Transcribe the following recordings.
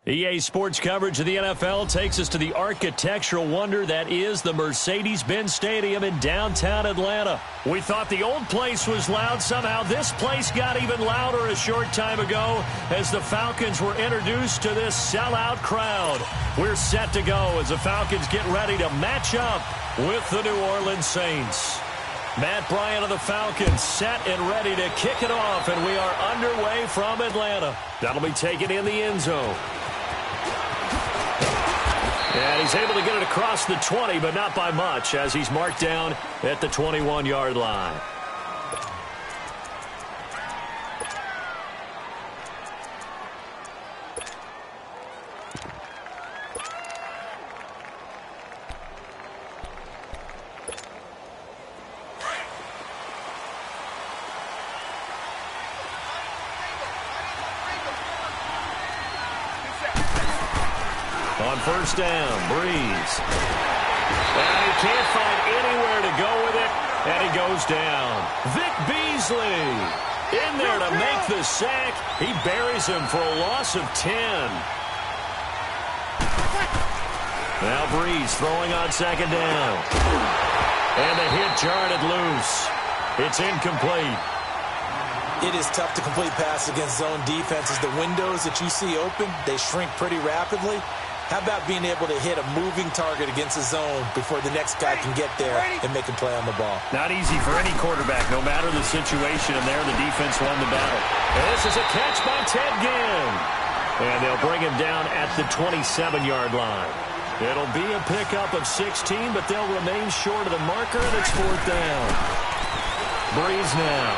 EA Sports coverage of the NFL takes us to the architectural wonder that is the Mercedes-Benz Stadium in downtown Atlanta. We thought the old place was loud. Somehow this place got even louder a short time ago as the Falcons were introduced to this sellout crowd. We're set to go as the Falcons get ready to match up with the New Orleans Saints. Matt Bryant of the Falcons set and ready to kick it off, and we are underway from Atlanta. That'll be taken in the end zone. And he's able to get it across the 20, but not by much, as he's marked down at the 21-yard line. On first down, Breeze. And he can't find anywhere to go with it, and he goes down. Vic Beasley in there to make the sack. He buries him for a loss of 10. Now Breeze throwing on second down. And the hit jarred it loose. It's incomplete. It is tough to complete pass against zone defenses. The windows that you see open, they shrink pretty rapidly. How about being able to hit a moving target against a zone before the next guy can get there and make a play on the ball? Not easy for any quarterback, no matter the situation, and there the defense won the battle. And this is a catch by Ted Ginn. And they'll bring him down at the 27-yard line. It'll be a pickup of 16, but they'll remain short of the marker, and it's fourth down. Breeze now.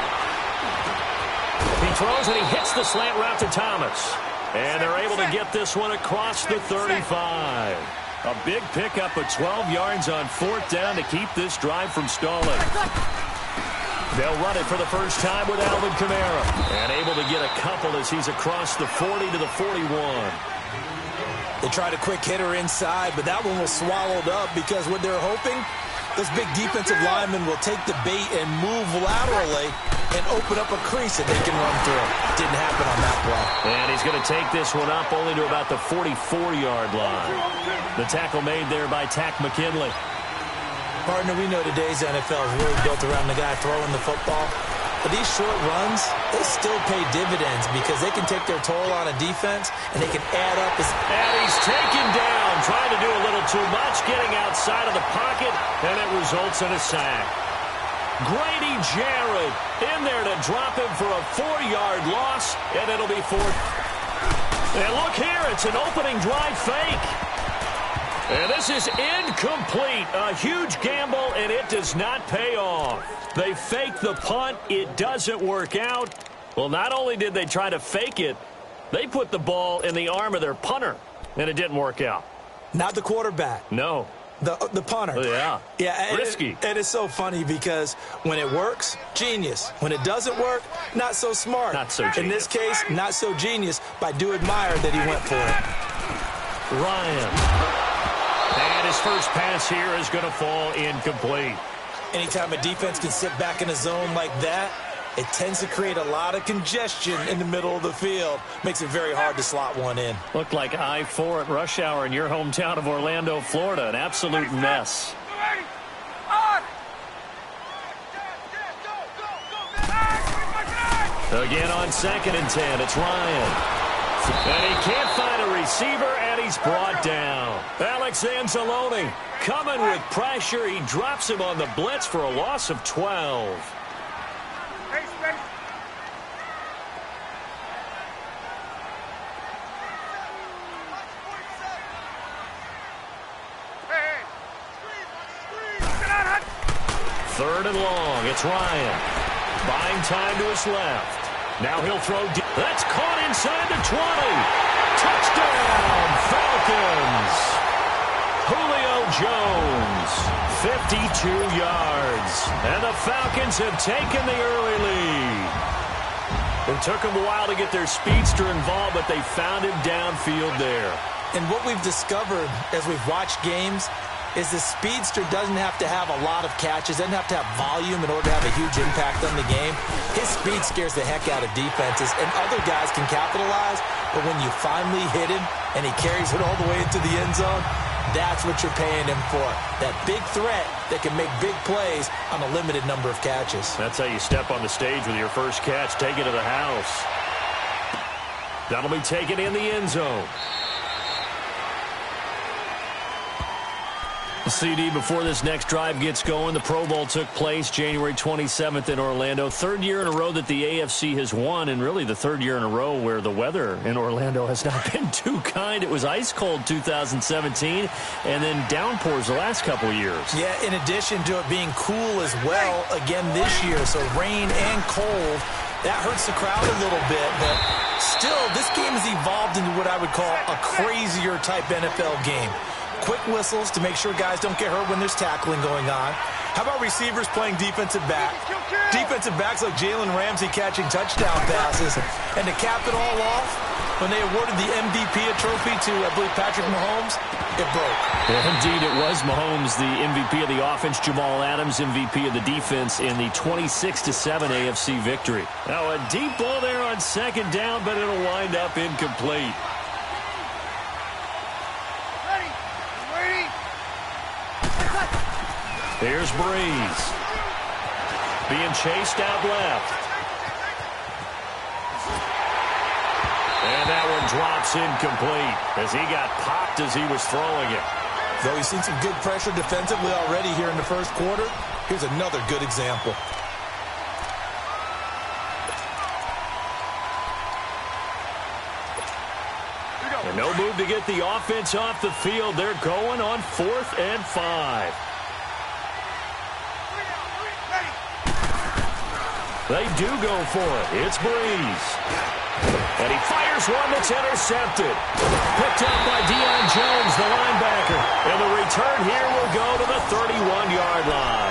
He throws, and he hits the slant route to Thomas. And they're able to get this one across the 35. A big pickup of 12 yards on fourth down to keep this drive from stalling. They'll run it for the first time with Alvin Kamara. And able to get a couple as he's across the 40 to the 41. They tried a quick hitter inside, but that one was swallowed up because what they're hoping, those big defensive linemen will take the bait and move laterally and open up a crease that they can run through. Didn't happen on that play. And he's going to take this one up only to about the 44-yard line. The tackle made there by Tack McKinley. Partner, we know today's NFL is really built around the guy throwing the football. But these short runs, they still pay dividends because they can take their toll on a defense and they can add up. And he's taken down, trying to do a little too much, getting outside of the pocket, and it results in a sack. Grady Jarrett in there to drop him for a 4-yard loss, and it'll be fourth. And look here, it's an opening drive fake. And this is incomplete. A huge gamble, and it does not pay off. They fake the punt. It doesn't work out. Well, not only did they try to fake it, they put the ball in the arm of their punter, and it didn't work out. Not the quarterback. No. The punter. Oh, yeah. Risky. It is so funny because when it works, genius. When it doesn't work, not so smart. Not so genius. In this case, not so genius, but I do admire that he went for it. Ryan. And his first pass here is going to fall incomplete. Anytime a defense can sit back in a zone like that, it tends to create a lot of congestion in the middle of the field. Makes it very hard to slot one in. Looked like I-4 at rush hour in your hometown of Orlando, Florida. An absolute mess. Again on 2nd and 10, it's Ryan. And he can't find a receiver, and he's brought down. Alex Anzalone coming with pressure. He drops him on the blitz for a loss of 12. Third and long, it's Ryan. Buying time to his left. Now he'll throw deep. That's caught inside the 20. Touchdown, Falcons. Julio Jones, 52 yards. And the Falcons have taken the early lead. It took them a while to get their speedster involved, but they found him downfield there. And what we've discovered as we've watched games is the speedster doesn't have to have a lot of catches, doesn't have to have volume in order to have a huge impact on the game. His speed scares the heck out of defenses, and other guys can capitalize But when you finally hit him and he carries it all the way into the end zone, that's what you're paying him for. That big threat that can make big plays on a limited number of catches. That's how you step on the stage with your first catch. Take it to the house. That'll be taken in the end zone. CD before this next drive gets going. The Pro Bowl took place January 27th in Orlando. Third year in a row that the AFC has won, and really the third year in a row where the weather in Orlando has not been too kind. It was ice cold 2017, and then downpours the last couple of years. Yeah, in addition to it being cool as well again this year, so rain and cold, that hurts the crowd a little bit, but still, this game has evolved into what I would call a crazier type NFL game. Quick whistles to make sure guys don't get hurt when there's tackling going on. How about receivers playing defensive back? Defensive backs like Jalen Ramsey catching touchdown passes. And to cap it all off, when they awarded the MVP trophy to, I believe, Patrick Mahomes, it broke. Well, indeed, it was Mahomes, the MVP of the offense, Jamal Adams, MVP of the defense in the 26-7 AFC victory. Now, a deep ball there on second down, but it'll wind up incomplete. Here's Breeze. Being chased out left. And that one drops incomplete as he got popped as he was throwing it. Though he's seen some good pressure defensively already here in the first quarter, here's another good example. And no move to get the offense off the field. They're going on 4th and 5. They do go for it. It's Breeze. And he fires one that's intercepted. Picked up by Deion Jones, the linebacker. And the return here will go to the 31-yard line.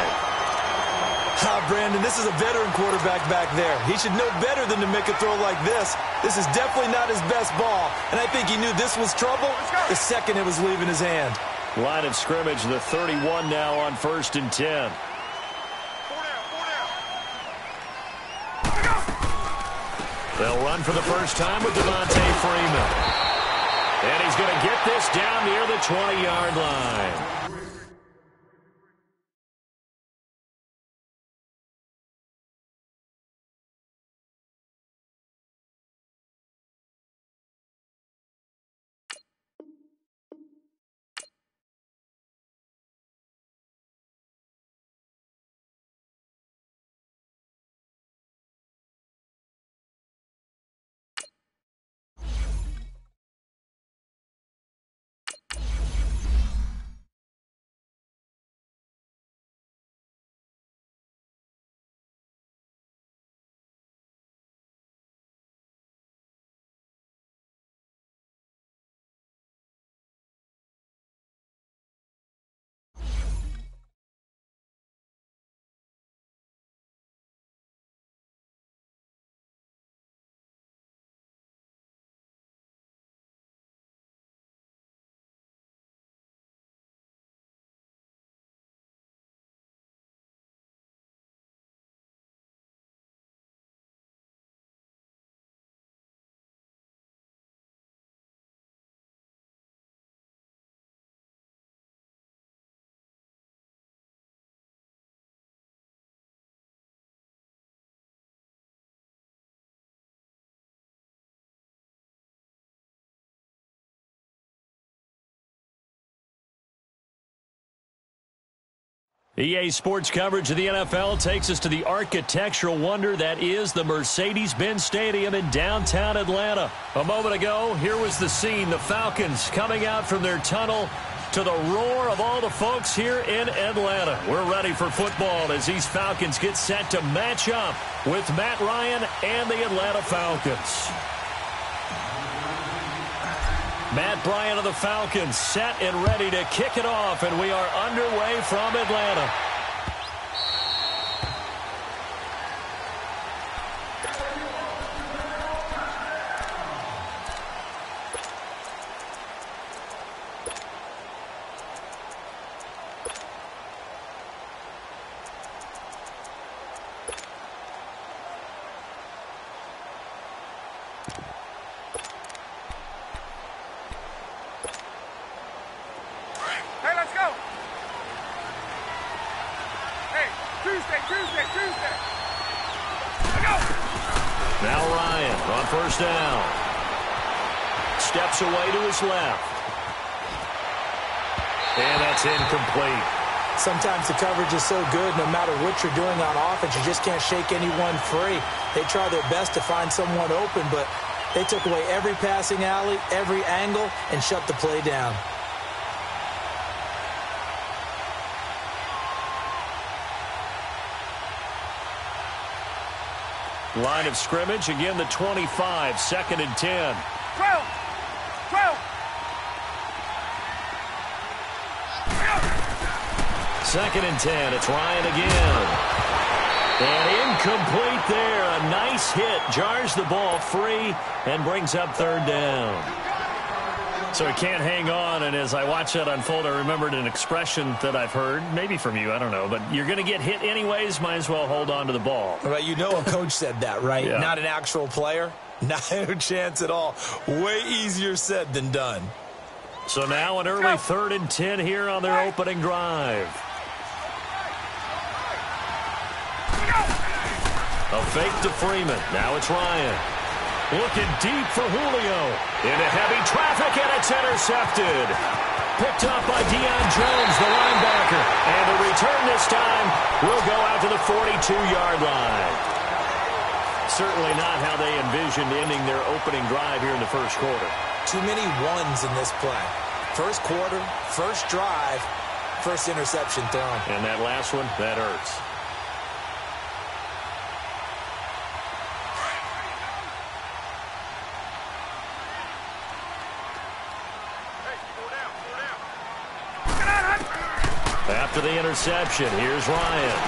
Brandon, this is a veteran quarterback back there. He should know better than to make a throw like this. This is definitely not his best ball. And I think he knew this was trouble the second it was leaving his hand. Line of scrimmage, the 31 now on 1st and 10. They'll run for the first time with Devontae Freeman. And he's going to get this down near the 20-yard line. EA Sports coverage of the NFL takes us to the architectural wonder that is the Mercedes-Benz Stadium in downtown Atlanta. A moment ago, here was the scene. The Falcons coming out from their tunnel to the roar of all the folks here in Atlanta. We're ready for football as these Falcons get set to match up with Matt Ryan and the Atlanta Falcons. Matt Bryant of the Falcons set and ready to kick it off, and we are underway from Atlanta. Now Ryan on first down. Steps away to his left. And that's incomplete. Sometimes the coverage is so good, no matter what you're doing on offense, you just can't shake anyone free. They try their best to find someone open, but they took away every passing alley, every angle, and shut the play down. Line of scrimmage, again the 25, 2nd and 10. 12. Second and 10, it's Ryan again. And incomplete there. A nice hit, jars the ball free and brings up 3rd down. So he can't hang on, and as I watch that unfold, I remembered an expression that I've heard, maybe from you, I don't know, but you're going to get hit anyways, might as well hold on to the ball. Right, you know a coach said that, right? Yeah. Not an actual player. Not a chance at all. Way easier said than done. So now an early 3rd and 10 here on their opening drive. A fake to Freeman. Now it's Ryan. Looking deep for Julio. Into heavy traffic, and it's intercepted. Picked up by Deion Jones, the linebacker. And the return this time will go out to the 42-yard line. Certainly not how they envisioned ending their opening drive here in the first quarter. Too many ones in this play. First quarter, first drive, first interception thrown. And that last one, that hurts. After the interception, here's Ryan.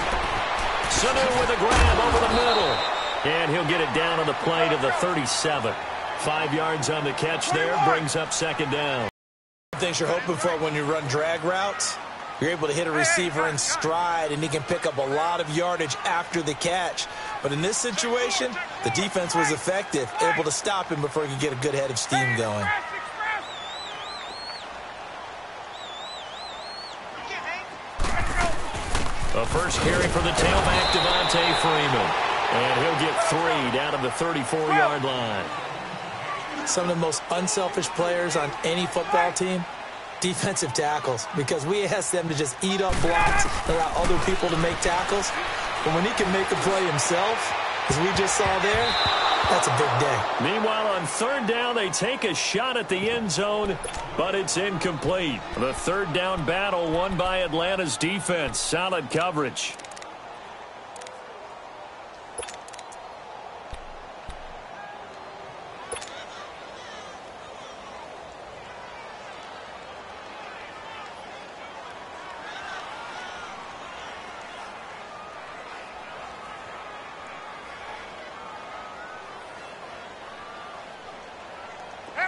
Sanu with a grab over the middle. And he'll get it down on the play to the 37. 5 yards on the catch there, brings up 2nd down. Things you're hoping for when you run drag routes, you're able to hit a receiver in stride, and he can pick up a lot of yardage after the catch. But in this situation, the defense was effective, able to stop him before he could get a good head of steam going. A first carry for the tailback, Devontae Freeman. And he'll get 3 down to the 34-yard line. Some of the most unselfish players on any football team, defensive tackles, because we ask them to just eat up blocks and allow other people to make tackles. But when he can make a play himself, as we just saw there, that's a big day. Meanwhile, on 3rd down, they take a shot at the end zone, but it's incomplete. The 3rd down battle won by Atlanta's defense. Solid coverage.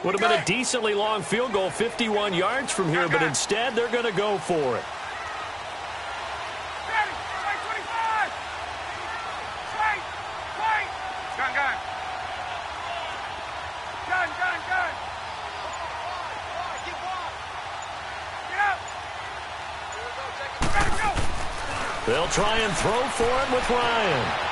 Would have been a decently long field goal, 51 yards from here, but instead they're going to go for it. They'll try and throw for it with Ryan.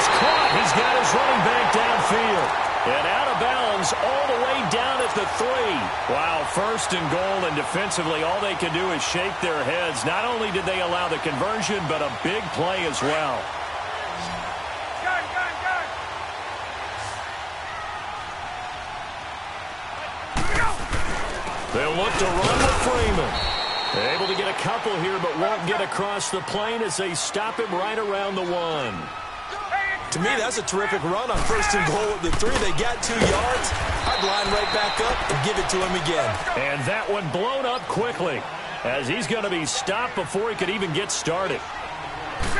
Caught. He's got his running back downfield. And out of bounds all the way down at the 3. Wow, 1st and goal, and defensively all they can do is shake their heads. Not only did they allow the conversion, but a big play as well. They'll look to run with Freeman. Able to get a couple here, but won't get across the plane as they stop him right around the 1. To me, that's a terrific run on 1st and goal at the 3. They got 2 yards. I'd line right back up and give it to him again. And that one blown up quickly as he's going to be stopped before he could even get started.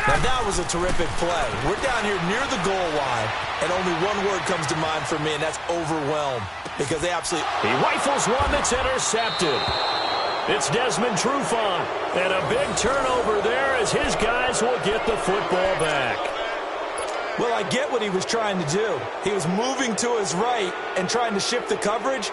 Now, that was a terrific play. We're down here near the goal line, and only one word comes to mind for me, and that's overwhelmed, because they absolutely... He rifles one that's intercepted. It's Desmond Trufant, and a big turnover there as his guys will get the football back. Well, I get what he was trying to do. He was moving to his right and trying to shift the coverage,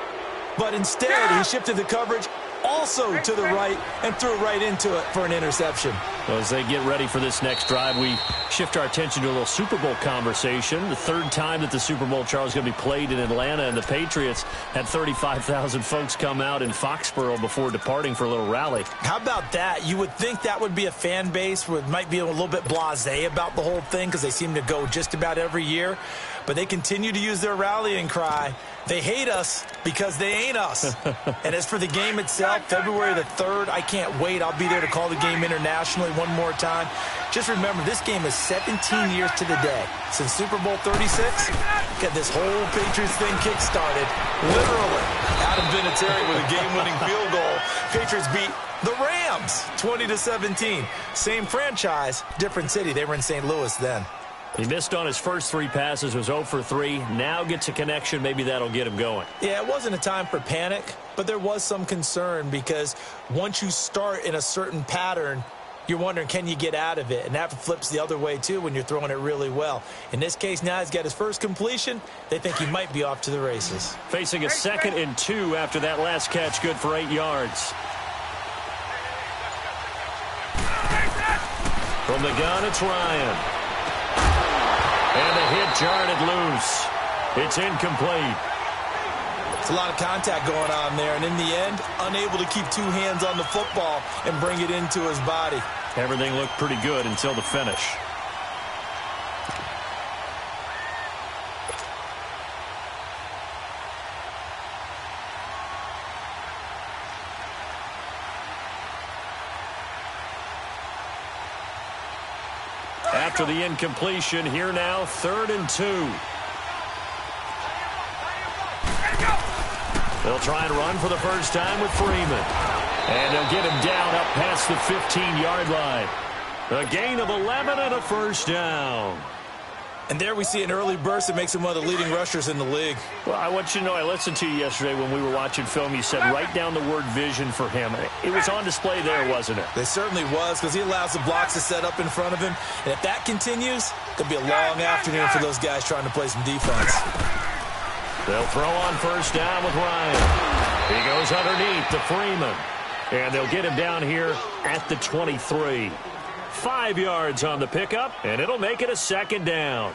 but instead he shifted the coverage also to the right, and threw right into it for an interception. Well, as they get ready for this next drive, we shift our attention to a little Super Bowl conversation. The third time that the Super Bowl, Charles, is going to be played in Atlanta, and the Patriots had 35,000 folks come out in Foxborough before departing for a little rally. How about that? You would think that would be a fan base who might be a little bit blasé about the whole thing because they seem to go just about every year. But they continue to use their rallying cry. They hate us because they ain't us. And as for the game itself, February the 3rd, I can't wait. I'll be there to call the game internationally one more time. Just remember, this game is 17 years to the day. Since Super Bowl 36, get this whole Patriots thing kick-started. Literally. Adam Vinatieri with a game-winning field goal. Patriots beat the Rams 20-17. Same franchise, different city. They were in St. Louis then. He missed on his first 3 passes, was 0 for 3. Now gets a connection. Maybe that'll get him going. Yeah, it wasn't a time for panic, but there was some concern because once you start in a certain pattern, you're wondering, can you get out of it? And that flips the other way, too, when you're throwing it really well. In this case, now he's got his first completion. They think he might be off to the races. Facing a 2nd and 2 after that last catch, good for 8 yards. From the gun, it's Ryan. And the hit jarred it loose. It's incomplete. It's a lot of contact going on there, and in the end, unable to keep 2 hands on the football and bring it into his body. Everything looked pretty good until the finish. After the incompletion, here now, 3rd and 2. They'll try and run for the first time with Freeman. And they'll get him down up past the 15-yard line. A gain of 11 and a first down. And there we see an early burst that makes him one of the leading rushers in the league. Well, I want you to know, I listened to you yesterday when we were watching film. You said write down the word vision for him. It was on display there, wasn't it? It certainly was, because he allows the blocks to set up in front of him. And if that continues, it'll be a long afternoon for those guys trying to play some defense. They'll throw on first down with Ryan. He goes underneath to Freeman. And they'll get him down here at the 23. 5 yards on the pickup, and it'll make it a 2nd down.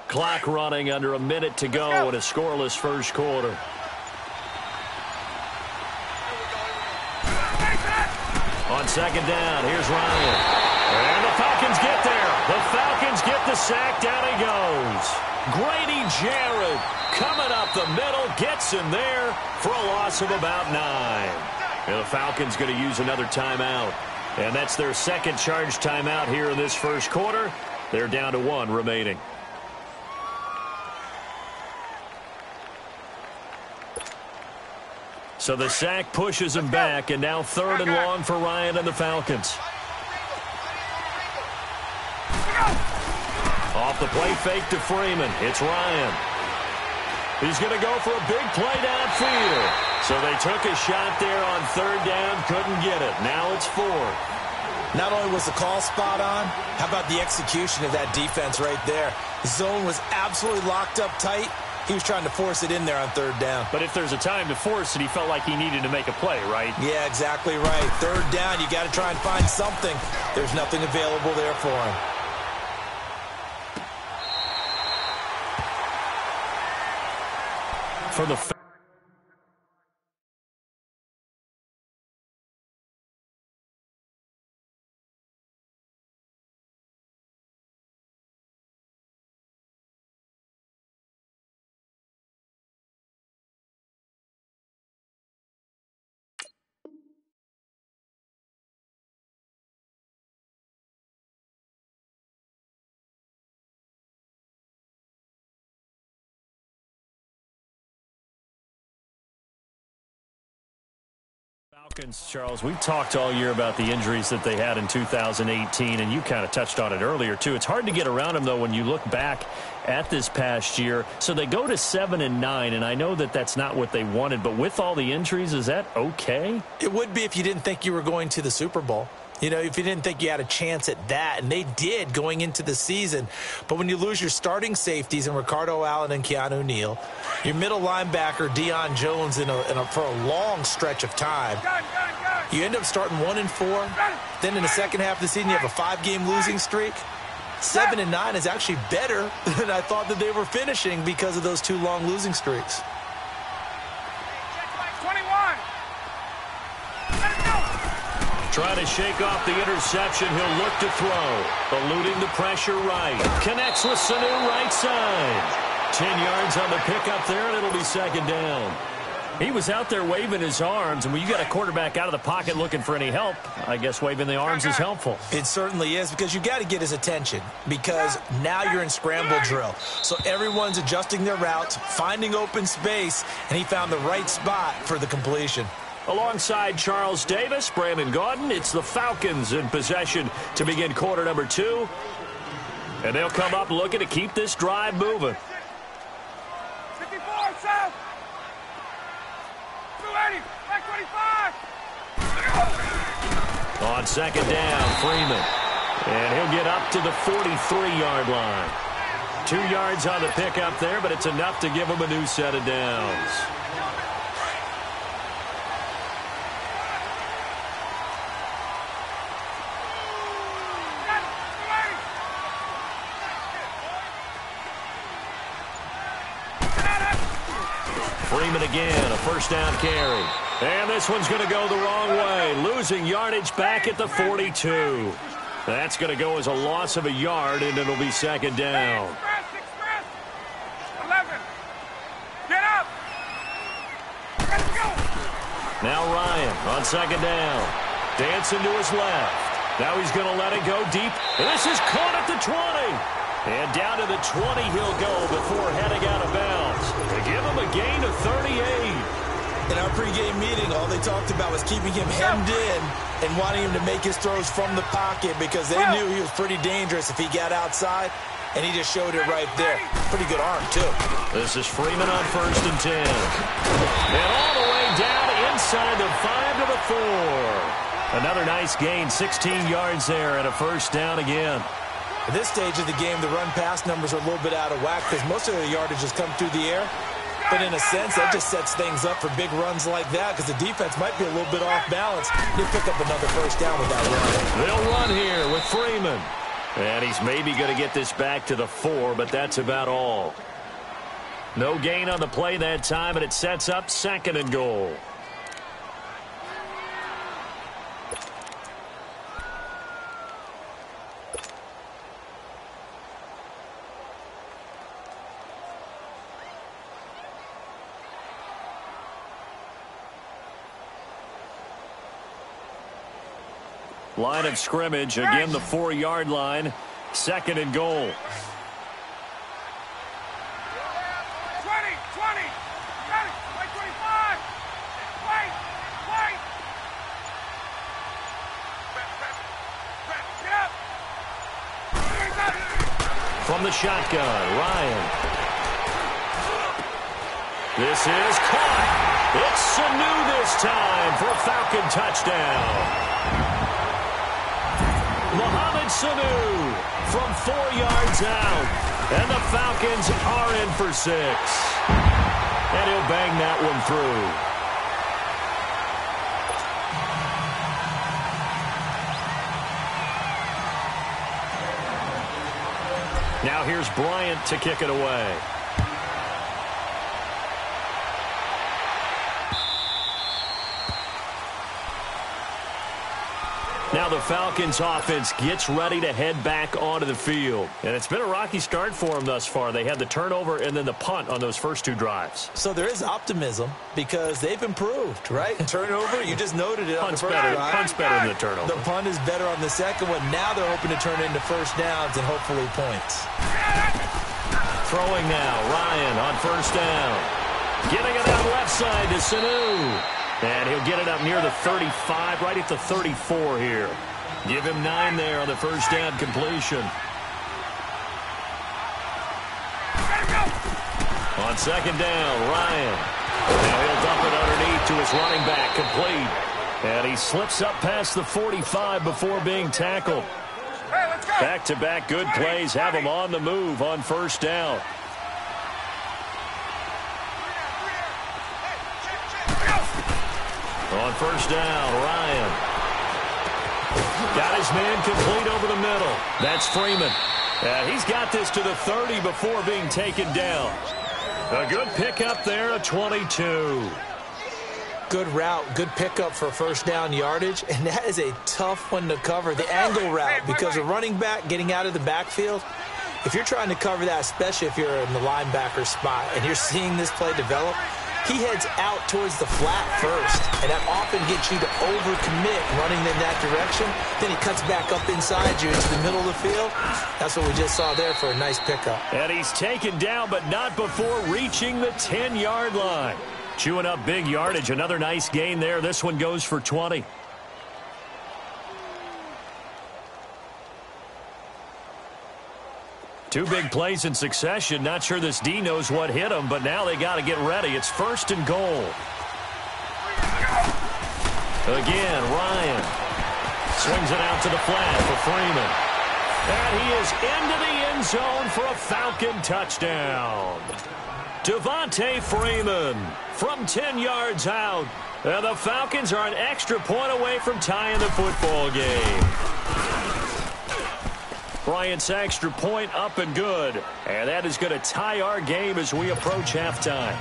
Clock running, under a minute to go in a scoreless first quarter. On 2nd down, here's Ryan. And the Falcons get there. The Falcons get the sack. Down he goes. Grady Jarrett coming up the middle, gets him there for a loss of about 9. And the Falcons going to use another timeout. And that's their 2nd charge timeout here in this first quarter. They're down to 1 remaining. So the sack pushes him back, and now 3rd and long for Ryan and the Falcons. Off the play fake to Freeman. It's Ryan. He's going to go for a big play downfield. So they took a shot there on 3rd down, couldn't get it. Now it's 4th. Not only was the call spot on, how about the execution of that defense right there? The zone was absolutely locked up tight. He was trying to force it in there on 3rd down. But if there's a time to force it, he felt like he needed to make a play, right? Yeah, exactly right. 3rd down, you got to try and find something. There's nothing available there for him. For the Falcons, Charles, we've talked all year about the injuries that they had in 2018, and you kind of touched on it earlier, too. It's hard to get around them, though, when you look back at this past year. So they go to 7-9, and I know that that's not what they wanted, but with all the injuries, is that okay? It would be if you didn't think you were going to the Super Bowl. You know, if you didn't think you had a chance at that, and they did going into the season. But when you lose your starting safeties in Ricardo Allen and Keanu Neal, your middle linebacker Deion Jones for a long stretch of time, you end up starting 1-4. Then in the second half of the season, you have a 5-game losing streak. 7-9 is actually better than I thought that they were finishing because of those 2 long losing streaks. Trying to shake off the interception. He'll look to throw. Eluding the pressure right. Connects with Sanu right side. 10 yards on the pickup there, and it'll be second down. He was out there waving his arms, and when you got a quarterback out of the pocket looking for any help, I guess waving the arms is helpful. It certainly is, because you got to get his attention, because now you're in scramble drill. So everyone's adjusting their routes, finding open space, and he found the right spot for the completion. Alongside Charles Davis, Brandon Gaudin, it's the Falcons in possession to begin quarter number 2. And they'll come up looking to keep this drive moving. 54, south. 280, back 25. On second down, Freeman. And he'll get up to the 43-yard line. 2 yards on the pickup there, but it's enough to give him a new set of downs. Freeman again, a first down carry. And this one's going to go the wrong way, losing yardage back at the 42. That's going to go as a loss of a yard, and it'll be second down. Express. 11. Get up. Let's go. Now Ryan on second down. Dancing to his left. Now he's going to let it go deep. And this is caught at the 20. And down to the 20 he'll go before heading out of bounds. They give him a gain of 38. In our pregame meeting, all they talked about was keeping him hemmed in and wanting him to make his throws from the pocket, because they knew he was pretty dangerous if he got outside, and he just showed it right there. Pretty good arm, too. This is Freeman on 1st and 10. And all the way down inside the 5 to the 4. Another nice gain, 16 yards there, and a first down again. At this stage of the game, the run-pass numbers are a little bit out of whack because most of the yardage has come through the air. But in a sense, that just sets things up for big runs like that, because the defense might be a little bit off balance. They pick up another first down with that run. They'll run here with Freeman. And he's maybe going to get this back to the 4, but that's about all. No gain on the play that time, and it sets up 2nd and goal. Line of scrimmage, again the 4-yard line, 2nd and goal. 20, 20. Got it. Like 25. Wait. Get up. From the shotgun, Ryan. This is caught. It's Sanu this time for a Falcon touchdown. Mohamed Sanu from 4 yards out. And the Falcons are in for 6. And he'll bang that one through. Now here's Bryant to kick it away. Now the Falcons offense gets ready to head back onto the field. And it's been a rocky start for them thus far. They had the turnover and then the punt on those first 2 drives. So there is optimism because they've improved, right? Turnover, you just noted it on the first drive. Punt's better than the turnover. The punt is better on the second one. Now they're hoping to turn into first downs and hopefully points. Throwing now, Ryan on first down. Getting it out left side to Sanu. And he'll get it up near the 35, right at the 34 here. Give him 9 there on the first down completion. On second down, Ryan. Now he'll dump it underneath to his running back, complete. And he slips up past the 45 before being tackled. Back-to-back good plays have him on the move on first down. On first down, Ryan. Got his man complete over the middle. That's Freeman. He's got this to the 30 before being taken down. A good pickup there, a 22. Good route, good pickup for first down yardage, and that is a tough one to cover, the angle route, because a running back getting out of the backfield, if you're trying to cover that, especially if you're in the linebacker spot and you're seeing this play develop, he heads out towards the flat first, and that often gets you to overcommit running in that direction. Then he cuts back up inside you into the middle of the field. That's what we just saw there for a nice pickup. And he's taken down, but not before reaching the 10-yard line. Chewing up big yardage. Another nice gain there. This one goes for 20. Two big plays in succession. Not sure this D knows what hit him, but now they got to get ready. It's first and goal. Again, Ryan swings it out to the flat for Freeman. And he is into the end zone for a Falcon touchdown. Devontae Freeman from 10 yards out. And the Falcons are an extra point away from tying the football game. Bryant's extra point up and good. And that is going to tie our game as we approach halftime.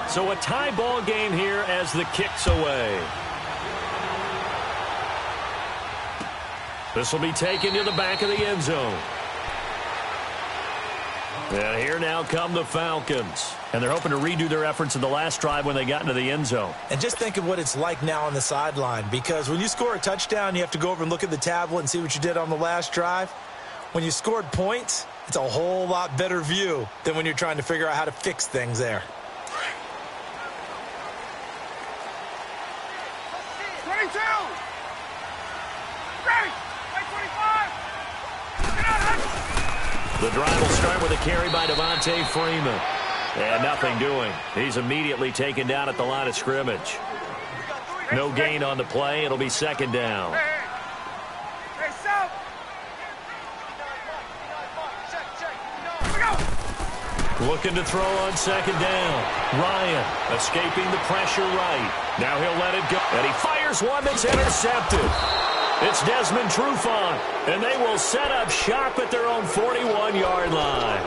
So a tie ball game here as the kick's away. This will be taken to the back of the end zone. And here now come the Falcons. And they're hoping to redo their efforts in the last drive when they got into the end zone. And just think of what it's like now on the sideline. Because when you score a touchdown, you have to go over and look at the tablet and see what you did on the last drive. When you scored points, it's a whole lot better view than when you're trying to figure out how to fix things there. 22! Ready! 25! Get out, the drive will start with a carry by Devontae Freeman. And nothing doing. He's immediately taken down at the line of scrimmage. No gain on the play. It'll be second down. Hey, South! Looking to throw on second down. Ryan escaping the pressure right. Now he'll let it go. And he fires one that's intercepted. It's Desmond Trufant. And they will set up shop at their own 41-yard line.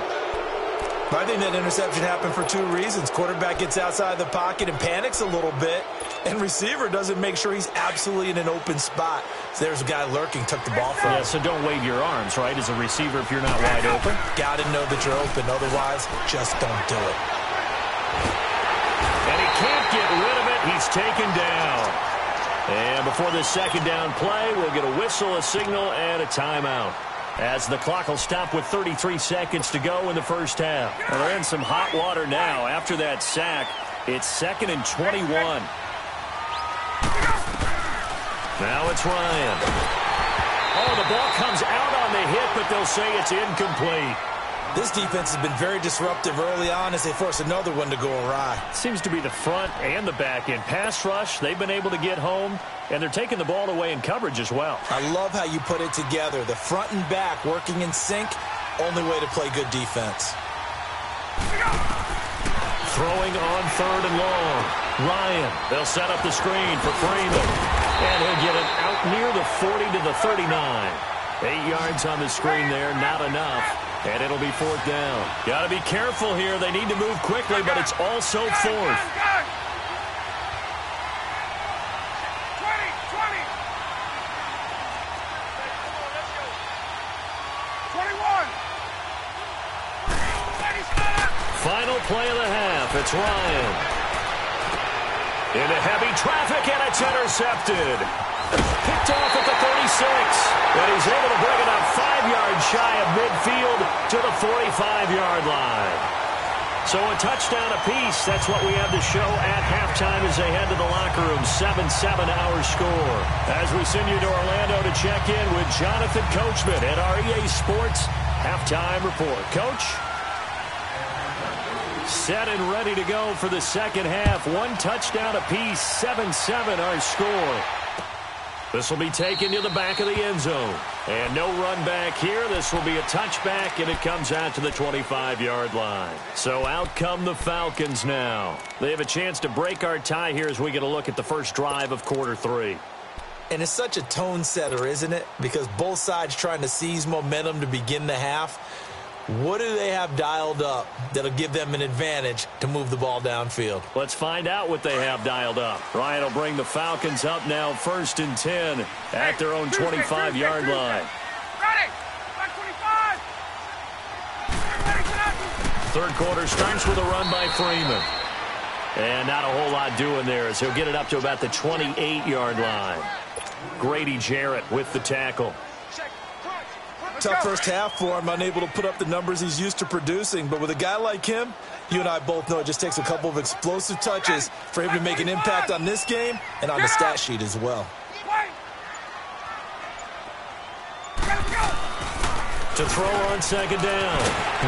I think that interception happened for two reasons. Quarterback gets outside the pocket and panics a little bit, and receiver doesn't make sure he's absolutely in an open spot. So there's a guy lurking, took the ball from him. Yeah, so don't wave your arms, right, as a receiver if you're not wide open. Got to know that you're open. Otherwise, just don't do it. And he can't get rid of it. He's taken down. And before this second down play, we'll get a whistle, a signal, and a timeout. As the clock will stop with 33 seconds to go in the first half. Well, they're in some hot water now. After that sack, it's 2nd and 21. Now it's Ryan. Oh, the ball comes out on the hit, but they'll say it's incomplete. This defense has been very disruptive early on as they force another one to go awry. Seems to be the front and the back end. Pass rush, they've been able to get home, and they're taking the ball away in coverage as well. I love how you put it together. The front and back working in sync, only way to play good defense. Throwing on 3rd and long. Ryan, they'll set up the screen for Freeman. And he'll get it out near the 40 to the 39. 8 yards on the screen there, not enough. And it'll be 4th down. Got to be careful here. They need to move quickly, but it's also 4th. 20! 20! 21! Final play of the half. It's Ryan. Into heavy traffic, and it's intercepted. Picked off at the 36. And he's able to bring it up 5 yards shy of midfield to the 45-yard line. So a touchdown apiece. That's what we have to show at halftime as they head to the locker room. 7-7 our score. As we send you to Orlando to check in with Jonathan Coachman at our EA Sports Halftime Report. Coach? Set and ready to go for the second half. One touchdown apiece. 7-7 our score. This will be taken to the back of the end zone. And no run back here. This will be a touchback, and it comes out to the 25-yard line. So out come the Falcons now. They have a chance to break our tie here as we get a look at the first drive of quarter 3. And it's such a tone setter, isn't it? Because both sides trying to seize momentum to begin the half. What do they have dialed up that'll give them an advantage to move the ball downfield? Let's find out what they have dialed up. Ryan will bring the Falcons up now 1st and 10 at their own 25-yard line. Ready! Back 25! Ready, get up! Third quarter starts with a run by Freeman. And not a whole lot doing there as he'll get it up to about the 28-yard line. Grady Jarrett with the tackle. Tough first half for him, unable to put up the numbers he's used to producing. But with a guy like him, you and I both know it just takes a couple of explosive touches for him to make an impact on this game and on the stat sheet as well. To throw on second down.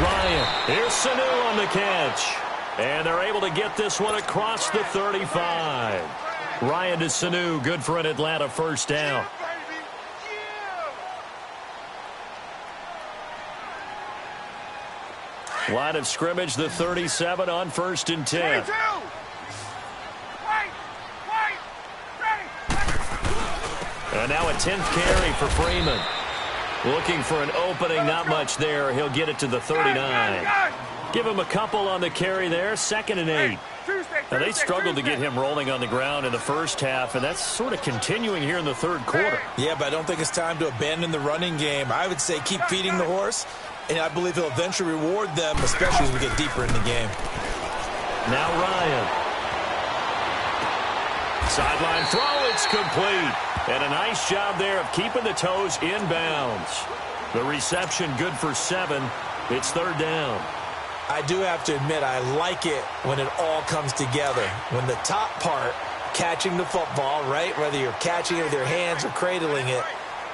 Ryan. Here's Sanu on the catch. And they're able to get this one across the 35. Ryan to Sanu, good for an Atlanta first down. Line of scrimmage, the 37 on 1st and 10. And now a 10th carry for Freeman. Looking for an opening, not much there. He'll get it to the 39. Give him a couple on the carry there, 2nd and 8. Now, they struggled to get him rolling on the ground in the first half, and that's sort of continuing here in the third quarter. Yeah, but I don't think it's time to abandon the running game. I would say keep feeding the horse, and I believe he'll eventually reward them, especially as we get deeper in the game. Now Ryan. Sideline throw, it's complete. And a nice job there of keeping the toes inbounds. The reception good for 7. It's 3rd down. I do have to admit, I like it when it all comes together. When the top part, catching the football, right, whether you're catching it with your hands or cradling it,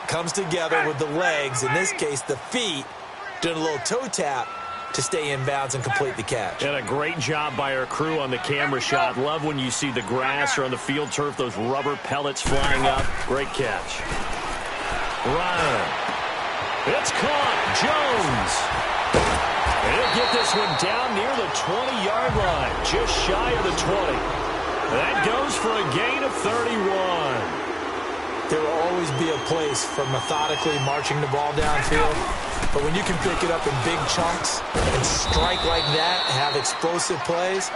comes together with the legs, in this case the feet, doing a little toe tap to stay in bounds and complete the catch. And a great job by our crew on the camera shot. Love when you see the grass or on the field turf, those rubber pellets flying up. Great catch. Ryan. It's caught. Jones. And he'll get this one down near the 20-yard line, just shy of the 20. That goes for a gain of 31. There will always be a place for methodically marching the ball downfield, but when you can pick it up in big chunks and strike like that, have explosive plays,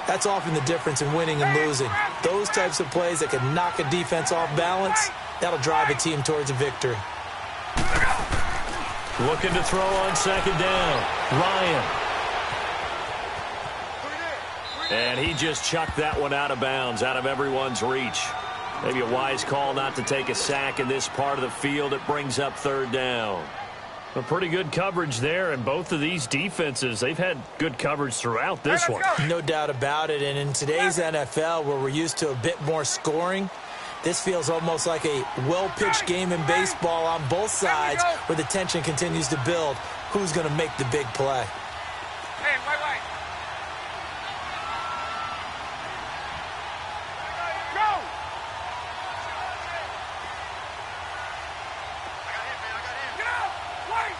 that's often the difference in winning and losing. Those types of plays that can knock a defense off balance, that'll drive a team towards a victory. Looking to throw on second down. Ryan. And he just chucked that one out of bounds, out of everyone's reach. Maybe a wise call not to take a sack in this part of the field. It brings up 3rd down. A pretty good coverage there, and both of these defenses, they've had good coverage throughout this one. No doubt about it, and in today's NFL, where we're used to a bit more scoring, this feels almost like a well-pitched game in baseball on both sides where the tension continues to build. Who's going to make the big play? Hey, wait. Go! Get out! Wait!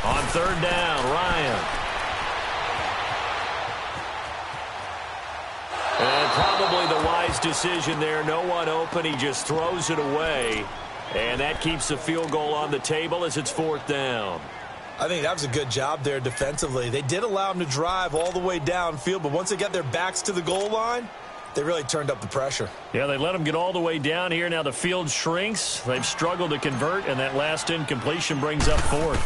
On 3rd down, Ryan. And probably the wise decision there. No one open. He just throws it away. And that keeps the field goal on the table as it's 4th down. I think that was a good job there defensively. They did allow him to drive all the way downfield, but once they got their backs to the goal line, they really turned up the pressure. Yeah, they let him get all the way down here. Now the field shrinks. They've struggled to convert, and that last incompletion brings up 4th.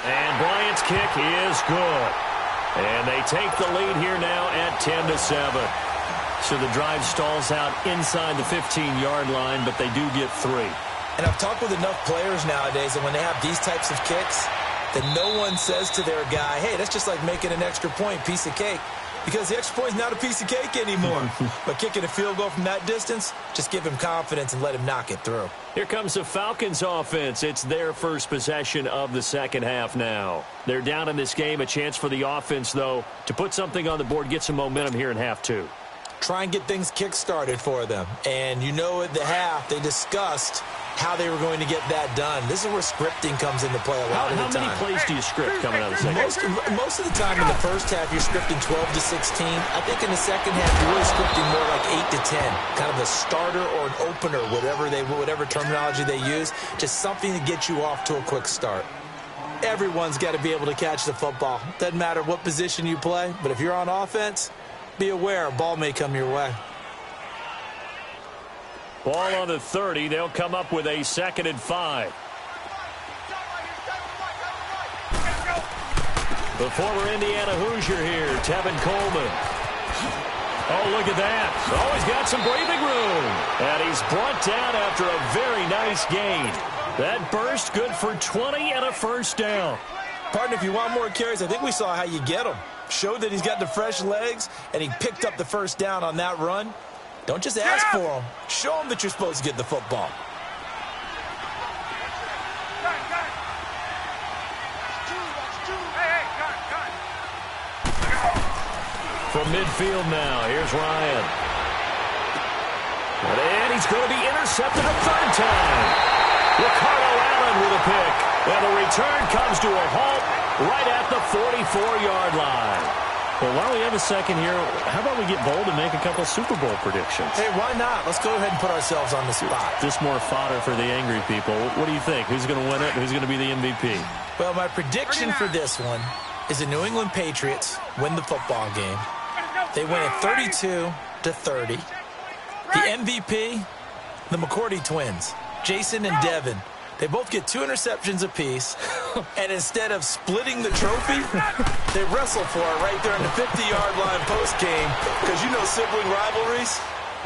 And Bryant's kick is good. And they take the lead here now at 10-7. So the drive stalls out inside the 15-yard line, but they do get 3. And I've talked with enough players nowadays that when they have these types of kicks, that no one says to their guy, hey, that's just like making an extra point, piece of cake. Because the extra point is not a piece of cake anymore. But kicking a field goal from that distance, just give him confidence and let him knock it through. Here comes the Falcons offense. It's their first possession of the second half now. They're down in this game. A chance for the offense, though, to put something on the board, get some momentum here in half 2. Try and get things kick-started for them. And you know at the half, they discussed how they were going to get that done. This is where scripting comes into play a lot of the time. How many plays do you script coming out of the second? Most of the time in the first half, you're scripting 12 to 16. I think in the second half, you're really scripting more like 8 to 10. Kind of a starter or an opener, whatever terminology they use. Just something to get you off to a quick start. Everyone's got to be able to catch the football. Doesn't matter what position you play, but if you're on offense, be aware a ball may come your way. Ball on the 30. They'll come up with a 2nd and 5. The former Indiana Hoosier here, Tevin Coleman. Oh, look at that. Oh, he's got some breathing room. And he's brought down after a very nice gain. That burst good for 20 and a first down. Partner, if you want more carries, I think we saw how you get him. Showed that he's got the fresh legs, and he picked up the first down on that run. Don't just ask for him. Show him that you're supposed to get the football. From midfield now, here's Ryan. And he's going to be intercepted a 3rd time. Ricardo Allen with a pick. And the return comes to a halt right at the 44-yard line. Well, while we have a second here, how about we get bold and make a couple Super Bowl predictions? Hey, why not? Let's go ahead and put ourselves on the spot. Just more fodder for the angry people. What do you think? Who's going to win it? Who's going to be the MVP? Well, my prediction for this one is the New England Patriots win the football game. They win it 32-30. The MVP, the McCourty twins, Jason and Devin. They both get 2 interceptions apiece, and instead of splitting the trophy, they wrestle for it right there on the 50-yard line post-game, because you know sibling rivalries,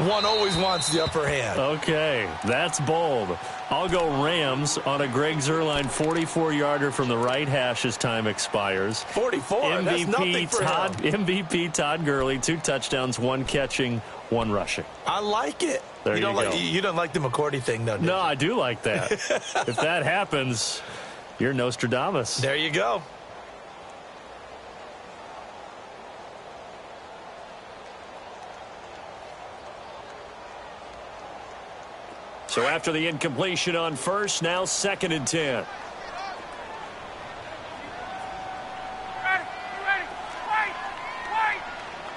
one always wants the upper hand. Okay, that's bold. I'll go Rams on a Greg Zuerlein 44-yarder from the right hash as time expires. 44, that's nothing for him. MVP Todd Gurley, 2 touchdowns, 1 catching, 1 rushing. I like it. There you go. You don't like the McCourty thing, though, do you? No, I do like that. If that happens, you're Nostradamus. There you go. So after the incompletion on first, now 2nd and 10. Ready. Wait.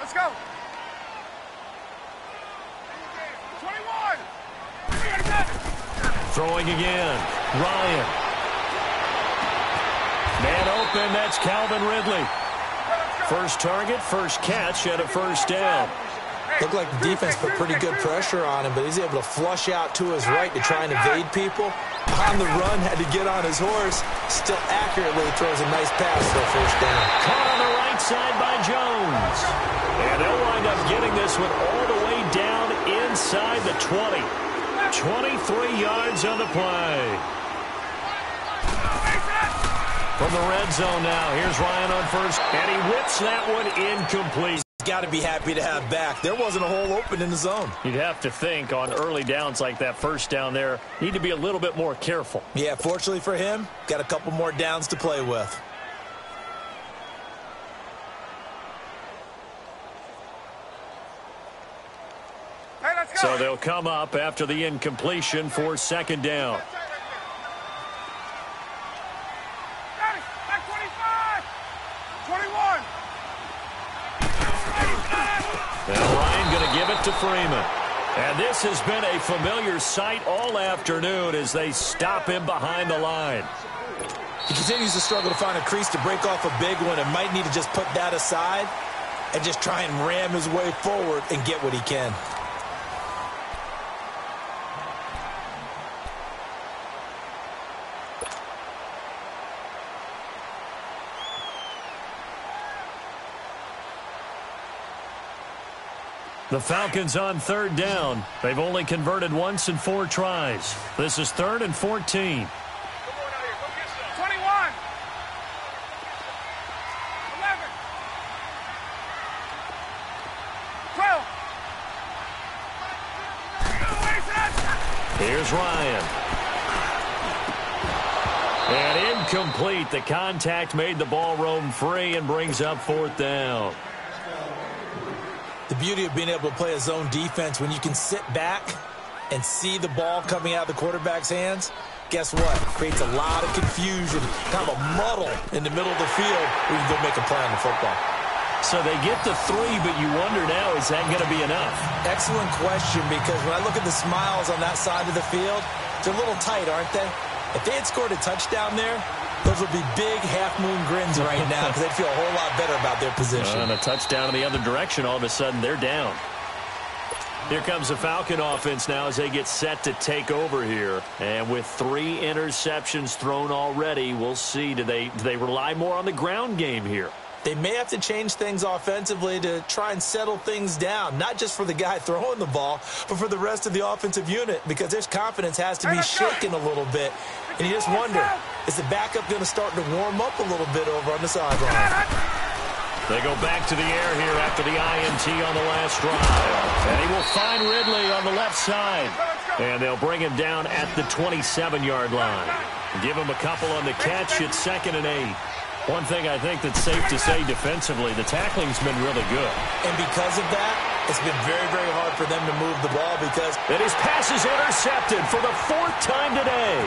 Let's go. 21. Throwing again. Ryan. Man open, that's Calvin Ridley. First target, first catch, and a first down. Looked like the defense put pretty good pressure on him, but he's able to flush out to his right to try and evade people. On the run, had to get on his horse. Still accurately throws a nice pass for a first down. Caught on the right side by Jones. And they'll wind up getting this one all the way down inside the 20. 23 yards on the play. From the red zone now, here's Ryan on first, and he whips that one incomplete. Got to be happy to have back. There wasn't a hole open in the zone. You'd have to think on early downs like that first down there, need to be a little bit more careful. Yeah, fortunately for him, got a couple more downs to play with. Hey, let's go. So they'll come up after the incompletion for 2nd down. Ready. Back 25. 21. Now Ryan going to give it to Freeman. And this has been a familiar sight all afternoon as they stop him behind the line. He continues to struggle to find a crease to break off a big one and might need to just put that aside and just try and ram his way forward and get what he can. The Falcons on third down. They've only converted once in 4 tries. This is 3rd and 14. 21. 11. 12. Here's Ryan. And incomplete. The contact made the ball roam free and brings up 4th down. The beauty of being able to play a zone defense when you can sit back and see the ball coming out of the quarterback's hands, guess what? Creates a lot of confusion, kind of a muddle in the middle of the field where you can go make a play on the football. So they get the 3, but you wonder now, is that going to be enough? Excellent question, because when I look at the smiles on that side of the field, they're a little tight, aren't they? If they had scored a touchdown there, those would be big half-moon grins right now because they'd feel a whole lot better about their position. And a touchdown in the other direction, all of a sudden they're down. Here comes the Falcon offense now as they get set to take over here. And with 3 interceptions thrown already, we'll see, do they rely more on the ground game here? They may have to change things offensively to try and settle things down, not just for the guy throwing the ball, but for the rest of the offensive unit, because their confidence has to be shaken a little bit. And you just wonder, is the backup going to start to warm up a little bit over on the sideline? They go back to the air here after the INT on the last drive. And he will find Ridley on the left side. And they'll bring him down at the 27-yard line. Give him a couple on the catch. It's 2nd and 8. One thing I think that's safe to say defensively, the tackling's been really good. And because of that, it's been very, very hard for them to move the ball because... And his pass is intercepted for the 4th time today.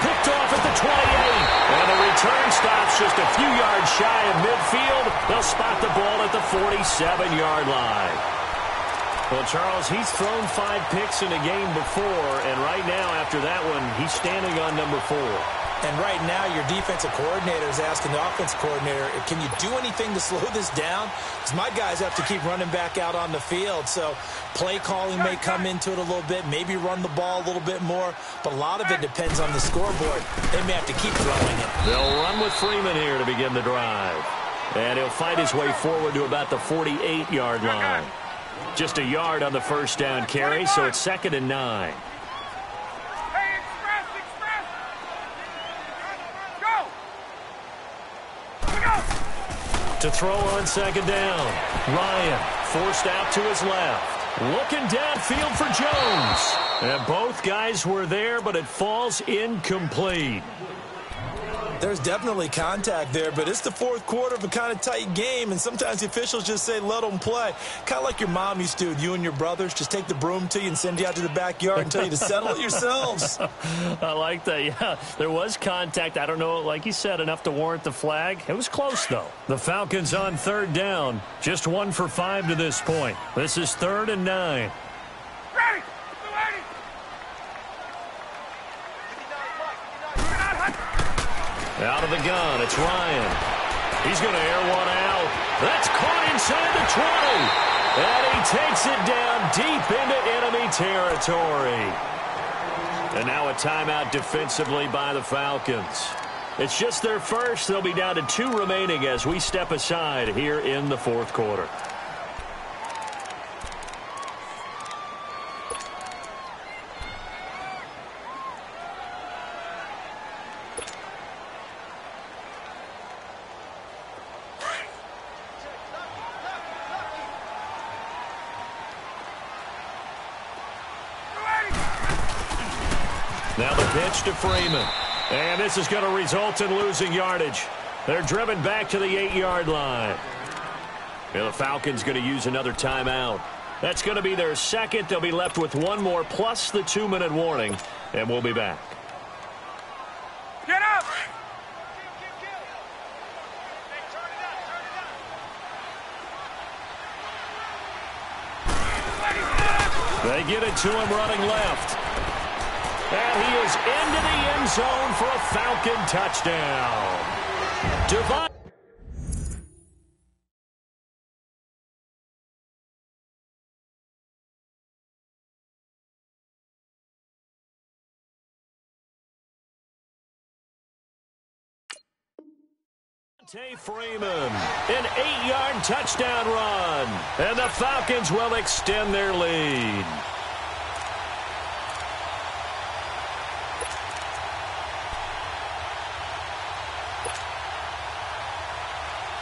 Picked off at the 28. And the return stops just a few yards shy of midfield. They'll spot the ball at the 47-yard line. Well, Charles, he's thrown 5 picks in a game before, and right now, after that one, he's standing on number 4. And right now, your defensive coordinator is asking the offense coordinator, can you do anything to slow this down? Because my guys have to keep running back out on the field. So play calling may come into it a little bit, maybe run the ball a little bit more. But a lot of it depends on the scoreboard. They may have to keep throwing it. They'll run with Freeman here to begin the drive. And he'll fight his way forward to about the 48-yard line. Just a yard on the first down carry, so it's 2nd and 9. To throw on 2nd down. Ryan forced out to his left. Looking downfield for Jones. And both guys were there, but it falls incomplete. There's definitely contact there, but it's the 4th quarter of a kind of tight game, and sometimes the officials just say, let them play. Kind of like your mom used to, you and your brothers, just take the broom to you and send you out to the backyard and tell you to settle it yourselves. I like that, yeah. There was contact. I don't know, like you said, enough to warrant the flag. It was close, though. The Falcons on 3rd down. Just 1 for 5 to this point. This is 3rd and 9. Ready! Out of the gun, it's Ryan. He's going to air one out. That's caught inside the 20. And he takes it down deep into enemy territory. And now a timeout defensively by the Falcons. It's just their first. They'll be down to 2 remaining as we step aside here in the 4th quarter. Now the pitch to Freeman. And this is going to result in losing yardage. They're driven back to the 8-yard line. And the Falcons going to use another timeout. That's going to be their 2nd. They'll be left with 1 more plus the 2-minute warning. And we'll be back. Get up! They get it to him running left. And he is into the end zone for a Falcon touchdown. Divine. Freeman, an 8-yard touchdown run, and the Falcons will extend their lead.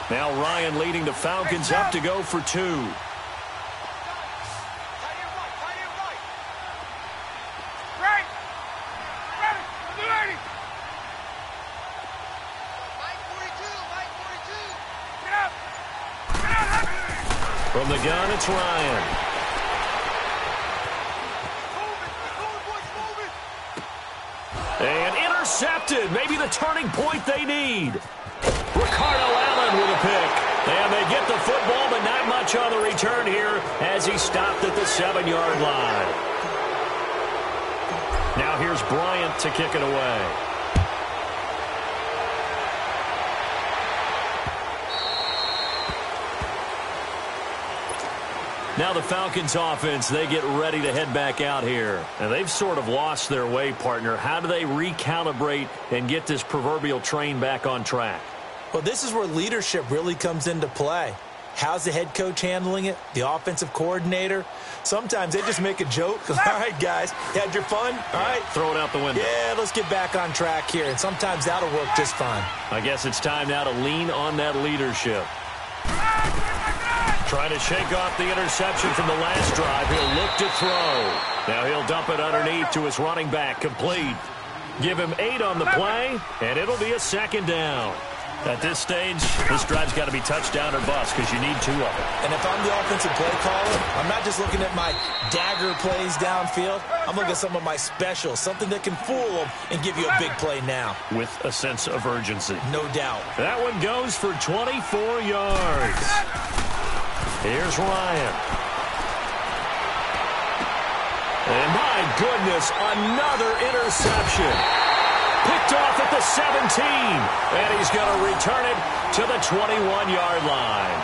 Now Ryan leading the Falcons up to go for 2. From the gun, it's Ryan. And intercepted. Maybe the turning point they need. Ricardo Allen with a pick. And they get the football, but not much on the return here as he stopped at the 7-yard line. Now here's Bryant to kick it away. Now the Falcons offense, they get ready to head back out here. And they've sort of lost their way, partner. How do they recalibrate and get this proverbial train back on track? Well, this is where leadership really comes into play. How's the head coach handling it? The offensive coordinator? Sometimes they just make a joke. All right, guys, you had your fun? All right. Throw it out the window. Yeah, let's get back on track here. And sometimes that'll work just fine. I guess it's time now to lean on that leadership. Trying to shake off the interception from the last drive. He'll look to throw. Now he'll dump it underneath to his running back. Complete. Give him 8 on the play, and it'll be a 2nd down. At this stage, this drive's got to be touchdown or bust because you need 2 of them. And if I'm the offensive play caller, I'm not just looking at my dagger plays downfield. I'm looking at some of my specials, something that can fool them and give you a big play now. With a sense of urgency. No doubt. That one goes for 24 yards. Here's Ryan. And my goodness, another interception. Picked off at the 17. And he's going to return it to the 21-yard line.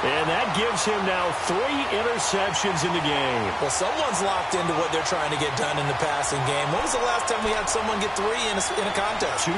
And that gives him now 3 interceptions in the game. Well, someone's locked into what they're trying to get done in the passing game. When was the last time we had someone get 3 in a contest?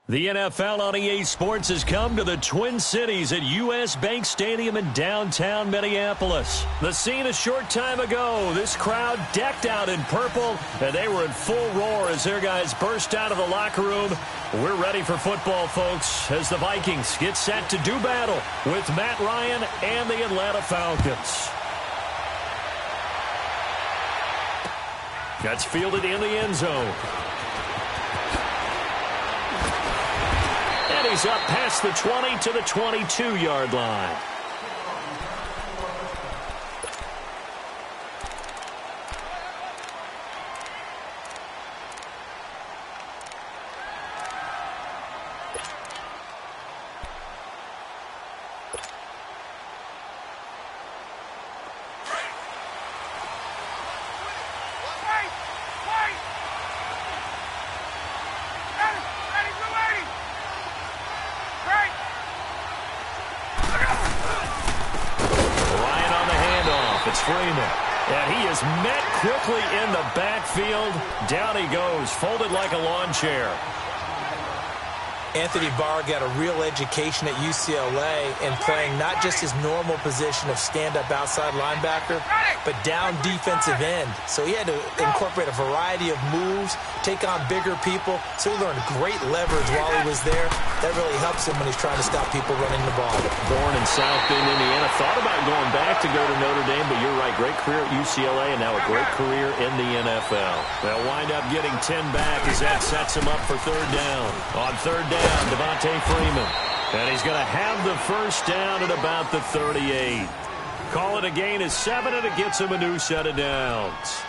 The NFL on EA Sports has come to the Twin Cities at U.S. Bank Stadium in downtown Minneapolis. The scene a short time ago, this crowd decked out in purple, and they were in full roar as their guys burst out of the locker room. We're ready for football, folks, as the Vikings get set to do battle with Matt Ryan and the Atlanta Falcons. That's fielded in the end zone. And he's up past the 20 to the 22-yard line. It's Freeman. And he is met quickly in the backfield. Down he goes, folded like a lawn chair. Anthony Barr got a real education at UCLA in playing not just his normal position of stand-up outside linebacker, but down defensive end. So he had to incorporate a variety of moves, take on bigger people. So he learned great leverage while he was there. That really helps him when he's trying to stop people running the ball. Born in South Bend, Indiana. Thought about going back to go to Notre Dame, but you're right. Great career at UCLA and now a great career in the NFL. They'll wind up getting 10 back as that sets him up for third down. On third down, Devontae Freeman. And he's going to have the first down at about the 38. Call it a gain of 7, and it gets him a new set of downs.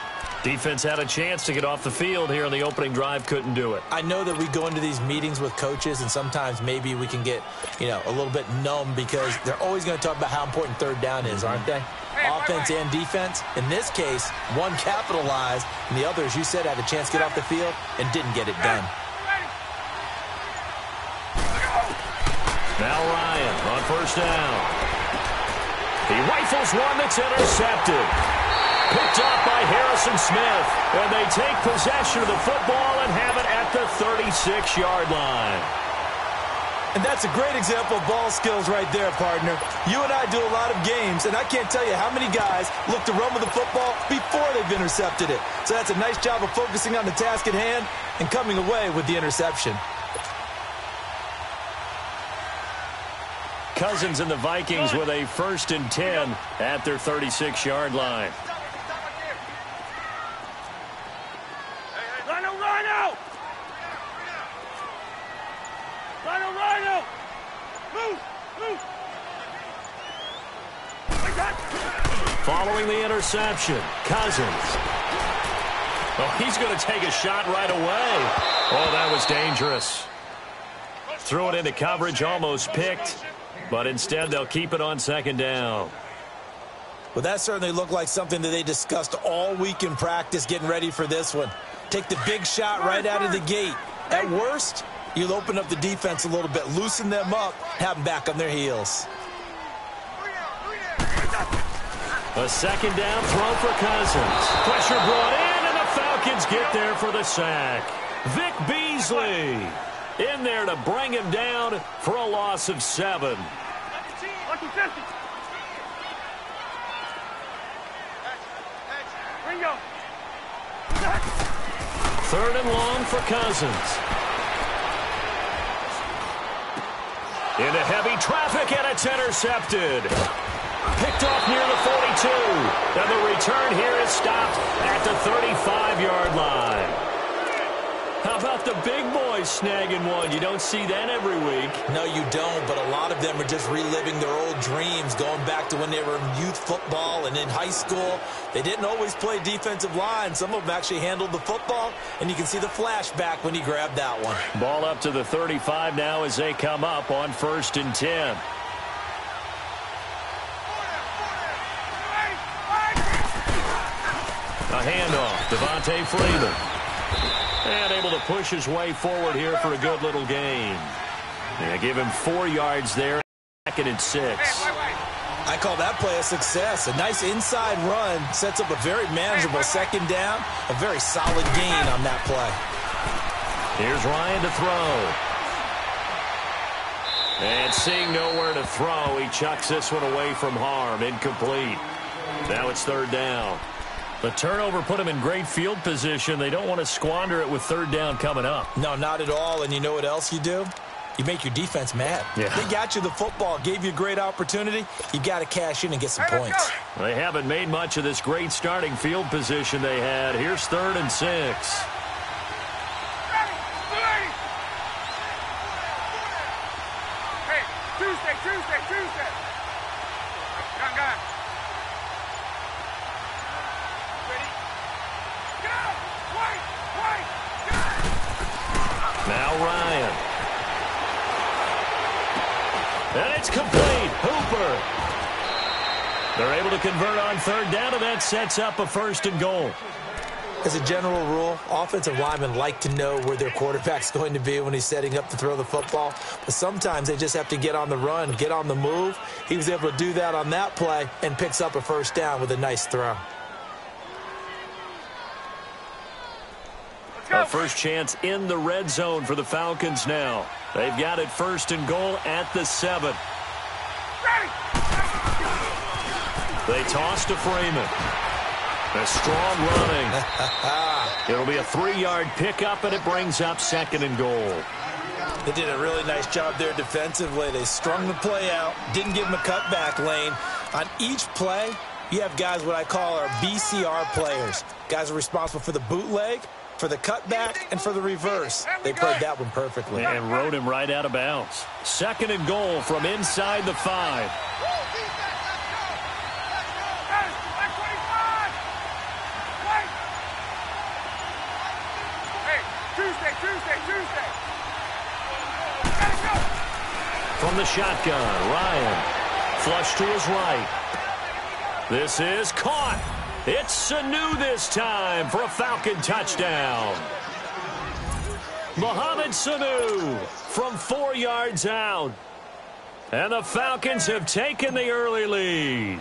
Defense had a chance to get off the field here on the opening drive, couldn't do it. I know that we go into these meetings with coaches, and sometimes maybe we can get, a little bit numb because they're always going to talk about how important third down is, aren't they? Offense and defense. In this case, one capitalized, and the other, as you said, had a chance to get off the field and didn't get it done. Now Ryan on first down. He rifles one that's intercepted. Picked up by Harrison Smith. And they take possession of the football and have it at the 36-yard line. And that's a great example of ball skills right there, partner. You and I do a lot of games, and I can't tell you how many guys look to run with the football before they've intercepted it. So that's a nice job of focusing on the task at hand and coming away with the interception. Cousins and the Vikings with a 1st and 10 at their 36-yard line. Rhino! Move! Following the interception, Cousins. Oh, he's going to take a shot right away. Oh, that was dangerous. Threw it into coverage, almost picked. But instead, they'll keep it on 2nd down. Well, that certainly looked like something that they discussed all week in practice getting ready for this one. Take the big shot right out of the gate. At worst, you'll open up the defense a little bit, loosen them up, have them back on their heels. A 2nd down throw for Cousins. Pressure brought in, and the Falcons get there for the sack. Vic Beasley in there to bring him down for a loss of 7. Third and long for Cousins. Into heavy traffic, and it's intercepted. Picked off near the 42. And the return here is stopped at the 35-yard line. How about the big boys snagging one? You don't see that every week. No, you don't, but a lot of them are just reliving their old dreams, going back to when they were in youth football and in high school. They didn't always play defensive line. Some of them actually handled the football, and you can see the flashback when he grabbed that one. Ball up to the 35 now as they come up on 1st and 10. A handoff, Devontae Freeman. And able to push his way forward here for a good little gain. They give him 4 yards there, 2nd and 6. I call that play a success. A nice inside run sets up a very manageable 2nd down. A very solid gain on that play. Here's Ryan to throw. And seeing nowhere to throw, he chucks this one away from harm. Incomplete. Now it's 3rd down. The turnover put him in great field position. They don't want to squander it with 3rd down coming up. No, not at all. And you know what else you do? You make your defense mad. Yeah. They got you the football, gave you a great opportunity. You got to cash in and get some points. They haven't made much of this great starting field position they had. Here's 3rd and 6. Hey, Tuesday. Gun. Now Ryan. And it's complete. Hooper. They're able to convert on 3rd down, and that sets up a 1st and goal. As a general rule, offensive linemen like to know where their quarterback's going to be when he's setting up to throw the football. But sometimes they just have to get on the run, get on the move. He was able to do that on that play and picks up a first down with a nice throw. A first chance in the red zone for the Falcons now. They've got it 1st and goal at the 7. They toss to Freeman. A strong running. It'll be a 3-yard pickup, and it brings up 2nd and goal. They did a really nice job there defensively. They strung the play out, didn't give him a cutback lane. On each play, you have guys what I call our BCR players. Guys are responsible for the bootleg, for the cutback, and for the reverse. They played that one perfectly. And rode him right out of bounds. 2nd and goal from inside the 5. Tuesday. From the shotgun, Ryan. Flush to his right. This is caught. It's Sanu this time for a Falcon touchdown. Mohamed Sanu from 4 yards out. And the Falcons have taken the early lead.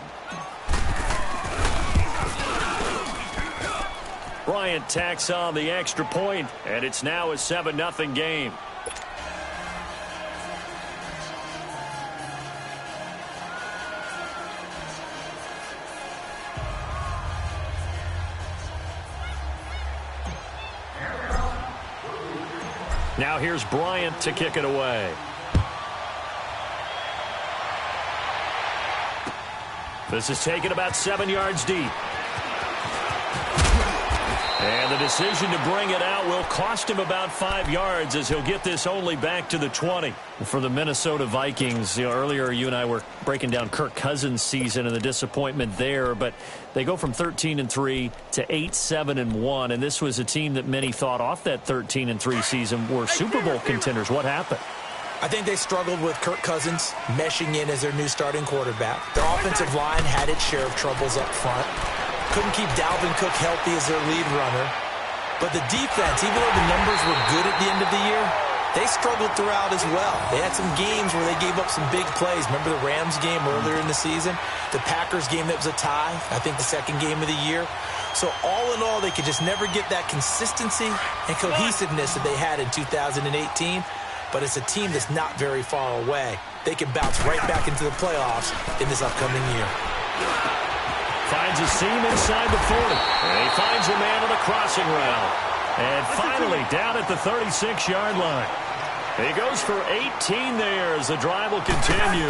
Bryant tacks on the extra point, and it's now a 7-0 game. Now here's Bryant to kick it away. This is taken about 7 yards deep. And the decision to bring it out will cost him about 5 yards as he'll get this only back to the 20. For the Minnesota Vikings, earlier you and I were breaking down Kirk Cousins' season and the disappointment there, but they go from 13-3 to 8-7-1, and this was a team that many thought off that 13-3 season were Super Bowl contenders. What happened? I think they struggled with Kirk Cousins meshing in as their new starting quarterback. Their offensive line had its share of troubles up front. Couldn't keep Dalvin Cook healthy as their lead runner. But the defense, even though the numbers were good at the end of the year, they struggled throughout as well. They had some games where they gave up some big plays. Remember the Rams game earlier in the season? The Packers game that was a tie, I think the second game of the year. So all in all, they could just never get that consistency and cohesiveness that they had in 2018. But it's a team that's not very far away. They can bounce right back into the playoffs in this upcoming year. Finds a seam inside the 40. And he finds a man on the crossing route. And finally down at the 36-yard line. He goes for 18 there as the drive will continue.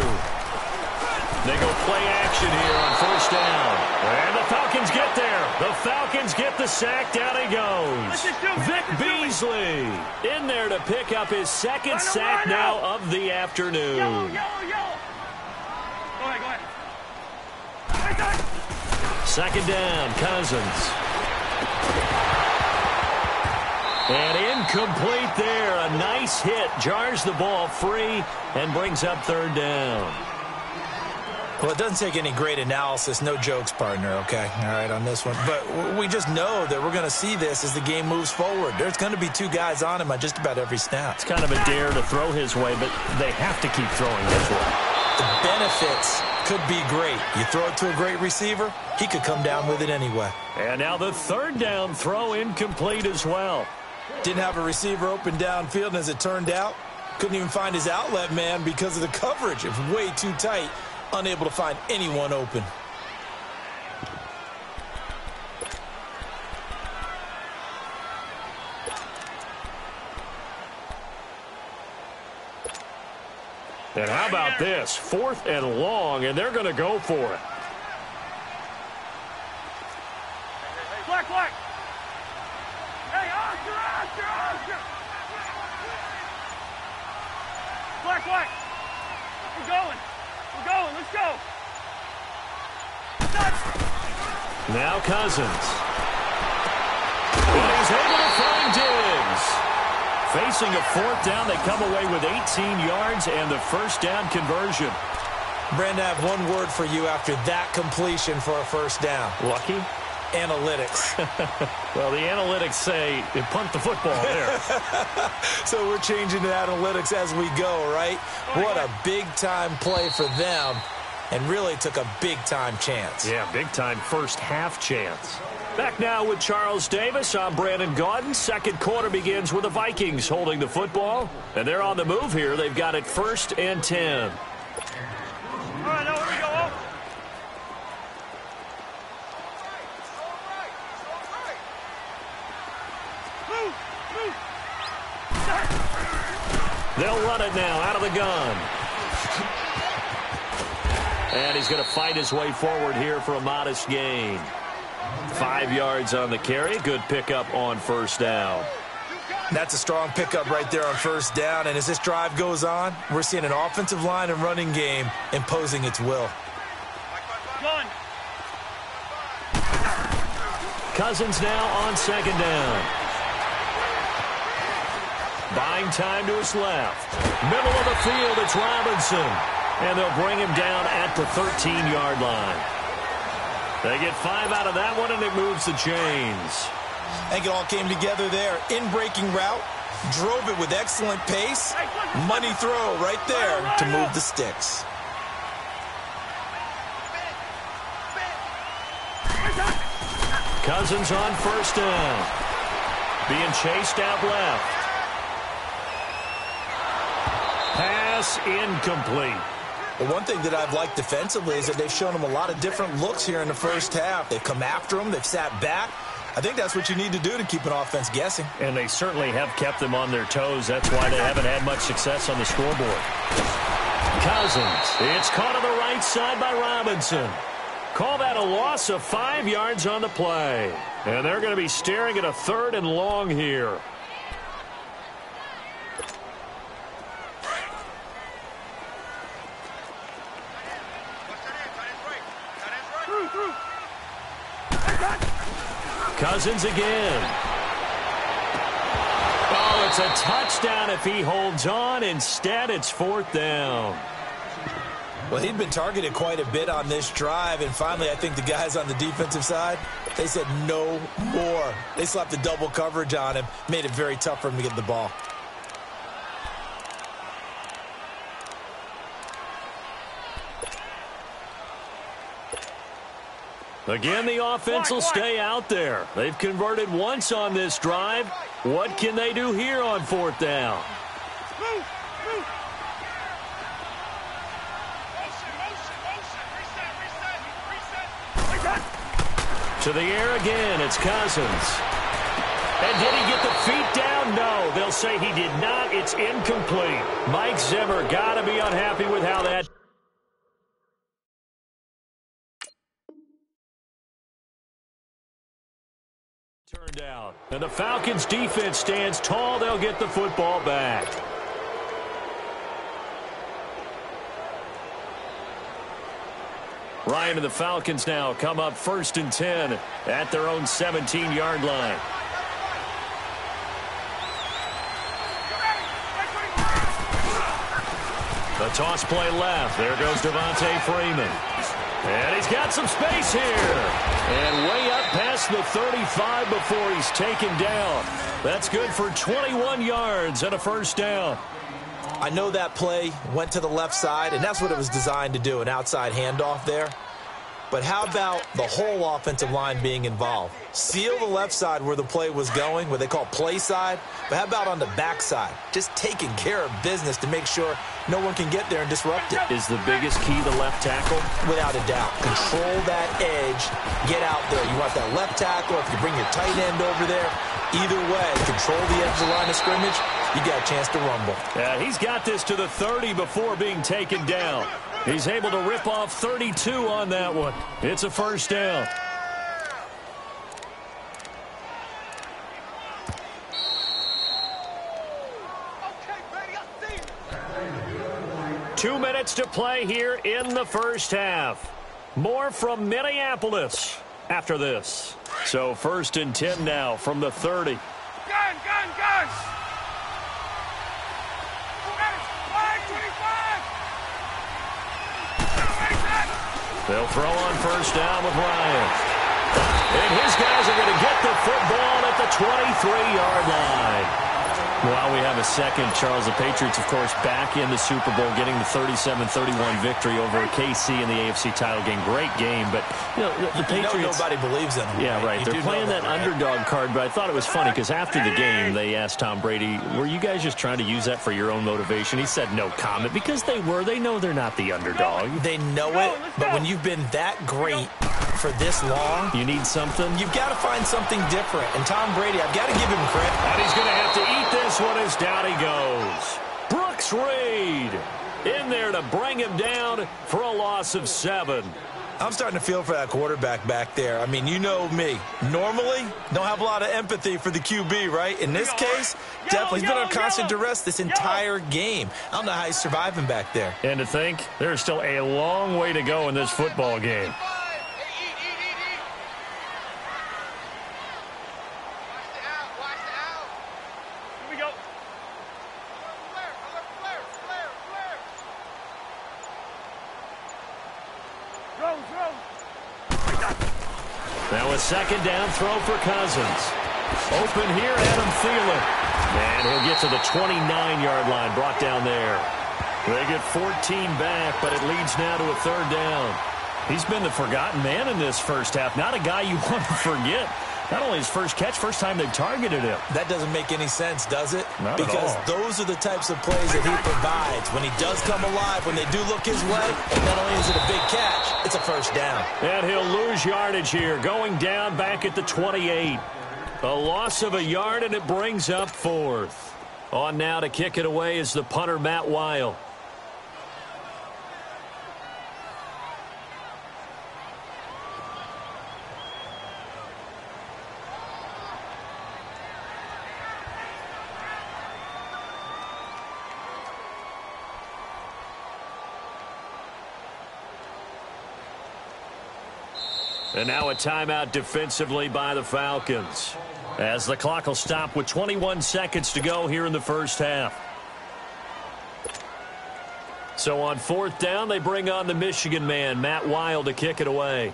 They go play action here on 1st down. And the Falcons get there. The Falcons get the sack. Down he goes. Vic Beasley in there to pick up his 2nd sack now of the afternoon. Go ahead. 2nd down, Cousins. And incomplete there. A nice hit. Jars the ball free and brings up 3rd down. Well, it doesn't take any great analysis. No jokes, partner, okay? All right, on this one. But we just know that we're going to see this as the game moves forward. There's going to be 2 guys on him on just about every snap. It's kind of a dare to throw his way, but they have to keep throwing his way. The benefits could be great. You throw it to a great receiver, he could come down with it anyway. And now the 3rd down throw incomplete as well. Didn't have a receiver open downfield, and as it turned out, couldn't even find his outlet man because of the coverage. It was way too tight, unable to find anyone open. And how about this? 4th and long, and they're going to go for it. Black. Hey, Oscar. Black. We're going. Let's go. Now Cousins. And he's able to find Diggs. Facing a 4th down, they come away with 18 yards and the 1st down conversion. Brandon, I have one word for you after that completion for a 1st down. Lucky? analytics. Well, the analytics say punt the football there. So we're changing to analytics as we go, right? What a big-time play for them, and really took a big-time chance. Yeah, big-time first-half chance. Back now with Charles Davis. I'm Brandon Gaudin. Second quarter begins with the Vikings holding the football. And they're on the move here. They've got it 1st and 10. All right, now here we go. Move, move. They'll run it now out of the gun. And he's going to fight his way forward here for a modest gain. 5 yards on the carry. Good pickup on first down. That's a strong pickup right there on first down. And as this drive goes on, we're seeing an offensive line and running game imposing its will. Gun. Cousins now on second down. Buying time to his left. Middle of the field, it's Robinson. And they'll bring him down at the 13-yard line. They get 5 out of that one, and it moves the chains. I think it all came together there. In-breaking route, drove it with excellent pace. Money throw right there to move the sticks. Cousins on first down. Being chased out left. Pass incomplete. The one thing that I've liked defensively is that they've shown him a lot of different looks here in the first half. They've come after him. They've sat back. I think that's what you need to do to keep an offense guessing. And they certainly have kept them on their toes. That's why they haven't had much success on the scoreboard. Cousins. It's caught on the right side by Robinson. Call that a loss of 5 yards on the play. And they're going to be staring at a 3rd and long here. Cousins again. Oh, it's a touchdown if he holds on. Instead, it's 4th down. Well, he'd been targeted quite a bit on this drive, and finally I think the guys on the defensive side, they said no more. They slapped the double coverage on him, made it very tough for him to get the ball. Again, the offense will stay out there. They've converted once on this drive. What can they do here on 4th down? Move, move. To the air again, it's Cousins. And did he get the feet down? No, they'll say he did not. It's incomplete. Mike Zimmer got to be unhappy with how that turned out. And the Falcons defense stands tall. They'll get the football back. Ryan and the Falcons now come up 1st and 10 at their own 17-yard line. The toss play left. There goes Devontae Freeman. And he's got some space here. And way up past the 35 before he's taken down. That's good for 21 yards and a 1st down. I know that play went to the left side, and that's what it was designed to do, an outside handoff there. But how about the whole offensive line being involved? Seal the left side where the play was going, what they call play side. But how about on the back side? Just taking care of business to make sure no one can get there and disrupt it. Is the biggest key the left tackle? Without a doubt. Control that edge. Get out there. You want that left tackle. If you bring your tight end over there, either way, control the edge of the line of scrimmage, you got a chance to rumble. Yeah, he's got this to the 30 before being taken down. He's able to rip off 32 on that one. It's a 1st down. Okay, baby, I see it. 2 minutes to play here in the first half. More from Minneapolis after this. So 1st and 10 now from the 30. Gun, gun, gun. 5-25. They'll throw on 1st down with Ryan. And his the 23-yard line. Well, we have a second, Charles. The Patriots, of course, back in the Super Bowl, getting the 37-31 victory over KC in the AFC title game. Great game, but the Patriots... nobody believes in them. Yeah, right. They're playing that underdog card, but I thought it was funny because after the game, they asked Tom Brady, were you guys just trying to use that for your own motivation? He said no comment because they were. They know they're not the underdog. They know it, but when you've been that great for this long, you need something. You've got to find something different. And Tom Brady, I've got to give him credit. And he's going to have to eat this one as down he goes. Brooks Reed in there to bring him down for a loss of 7. I'm starting to feel for that quarterback back there. I mean, you know me. Normally, don't have a lot of empathy for the QB, right? In this case, definitely. He's been on constant duress this entire game. I don't know how he's surviving back there. And to think, there's still a long way to go in this football game. Now a second down throw for Cousins. Open here, Adam Thielen. And he'll get to the 29-yard line, brought down there. They get 14 back, but it leads now to a third down. He's been the forgotten man in this first half. Not a guy you want to forget. Not only his first catch, first time they've targeted him. That doesn't make any sense, does it? Not because at all. Those are the types of plays that he provides. When he does come alive, when they do look his way, and not only is it a big catch, it's a first down. And he'll lose yardage here, going down back at the 28. A loss of a yard, and it brings up 4th. On now to kick it away is the punter, Matt Weil. And now a timeout defensively by the Falcons, as the clock will stop with 21 seconds to go here in the first half. So on 4th down, they bring on the Michigan man, Matt Weil, to kick it away.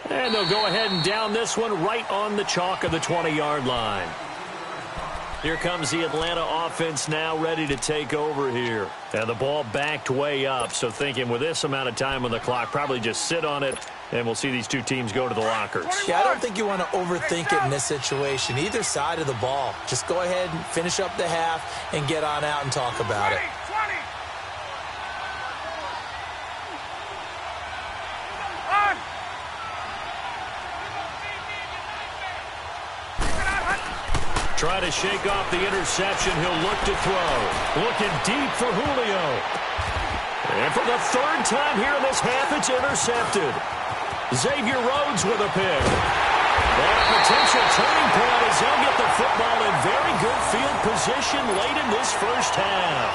And they'll go ahead and down this one right on the chalk of the 20-yard line. Here comes the Atlanta offense now ready to take over here. And the ball backed way up, so thinking with this amount of time on the clock, probably just sit on it, and we'll see these two teams go to the lockers. Yeah, I don't think you want to overthink it in this situation. Either side of the ball. Just go ahead and finish up the half and get on out and talk about it. Try to shake off the interception. He'll look to throw. Looking deep for Julio. And for the 3rd time here in this half, it's intercepted. Xavier Rhodes with a pick. And a potential turning point as they'll get the football in very good field position late in this first half.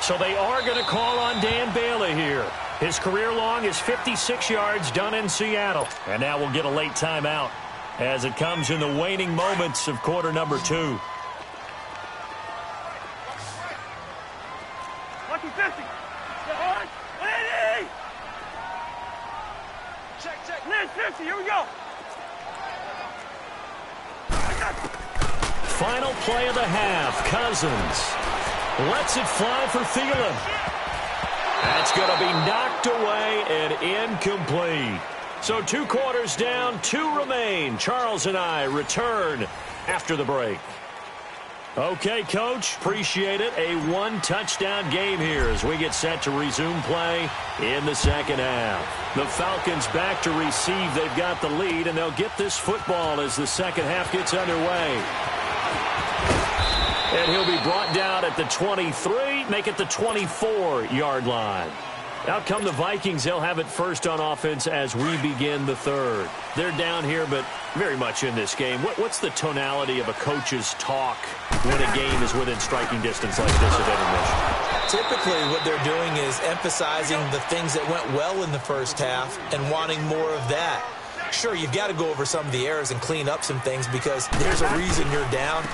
So they are going to call on Dan Bailey here. His career long is 56 yards done in Seattle. And now we'll get a late timeout as it comes in the waning moments of quarter number 2. Lucky 50. Check. Lynch 50. Here we go. Final play of the half. Cousins lets it fly for Thielen. That's going to be knocked away and incomplete. So 2 quarters down, 2 remain. Charles and I return after the break. Okay, Coach, appreciate it. A 1-touchdown game here as we get set to resume play in the second half. The Falcons back to receive. They've got the lead, and they'll get this football as the second half gets underway. And he'll be brought down at the 23, make it the 24-yard line. Out come the Vikings. They'll have it first on offense as we begin the 3rd. They're down here, but very much in this game. What's the tonality of a coach's talk when a game is within striking distance like this at intermission? Typically, what they're doing is emphasizing the things that went well in the first half and wanting more of that. Sure, you've got to go over some of the errors and clean up some things because there's a reason you're down.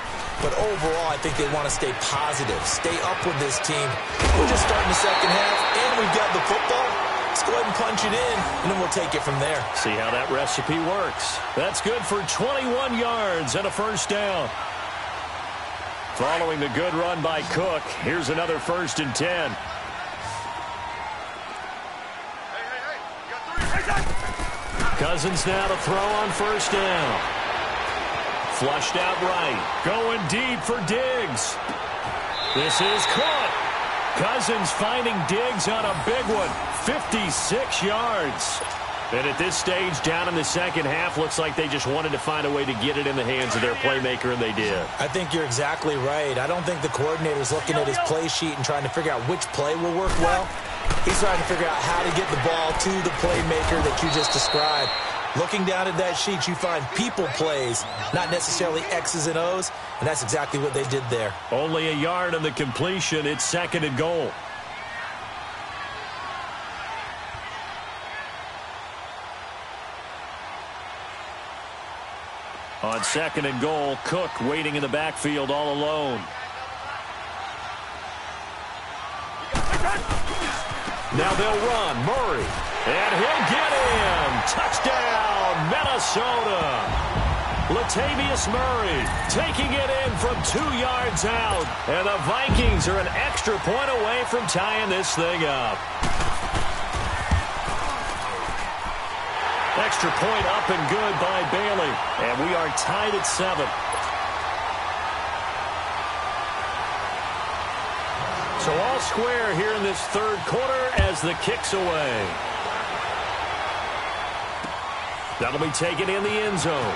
But overall, I think they want to stay positive, stay up with this team. We're just starting the second half, and we've got the football. Let's go ahead and punch it in, and then we'll take it from there. See how that recipe works. That's good for 21 yards and a first down. Following the good run by Cook, here's another 1st and 10. Cousins now to throw on 1st down. Flushed out right. Going deep for Diggs. This is Cook. Cousins finding Diggs on a big one. 56 yards. And at this stage, down in the second half, looks like they just wanted to find a way to get it in the hands of their playmaker, and they did. I think you're exactly right. I don't think the coordinator's looking at his play sheet and trying to figure out which play will work well. He's trying to figure out how to get the ball to the playmaker that you just described. Looking down at that sheet, you find people plays, not necessarily X's and O's, and that's exactly what they did there. Only a yard on the completion. It's 2nd and goal. On 2nd and goal, Cook waiting in the backfield all alone. Now they'll run. Murray. And he'll get in. Touchdown, Minnesota. Latavius Murray taking it in from 2 yards out. And the Vikings are an extra point away from tying this thing up. Extra point up and good by Bailey. And we are tied at 7. So all square here in this 3rd quarter as the kick's away. That'll be taken in the end zone.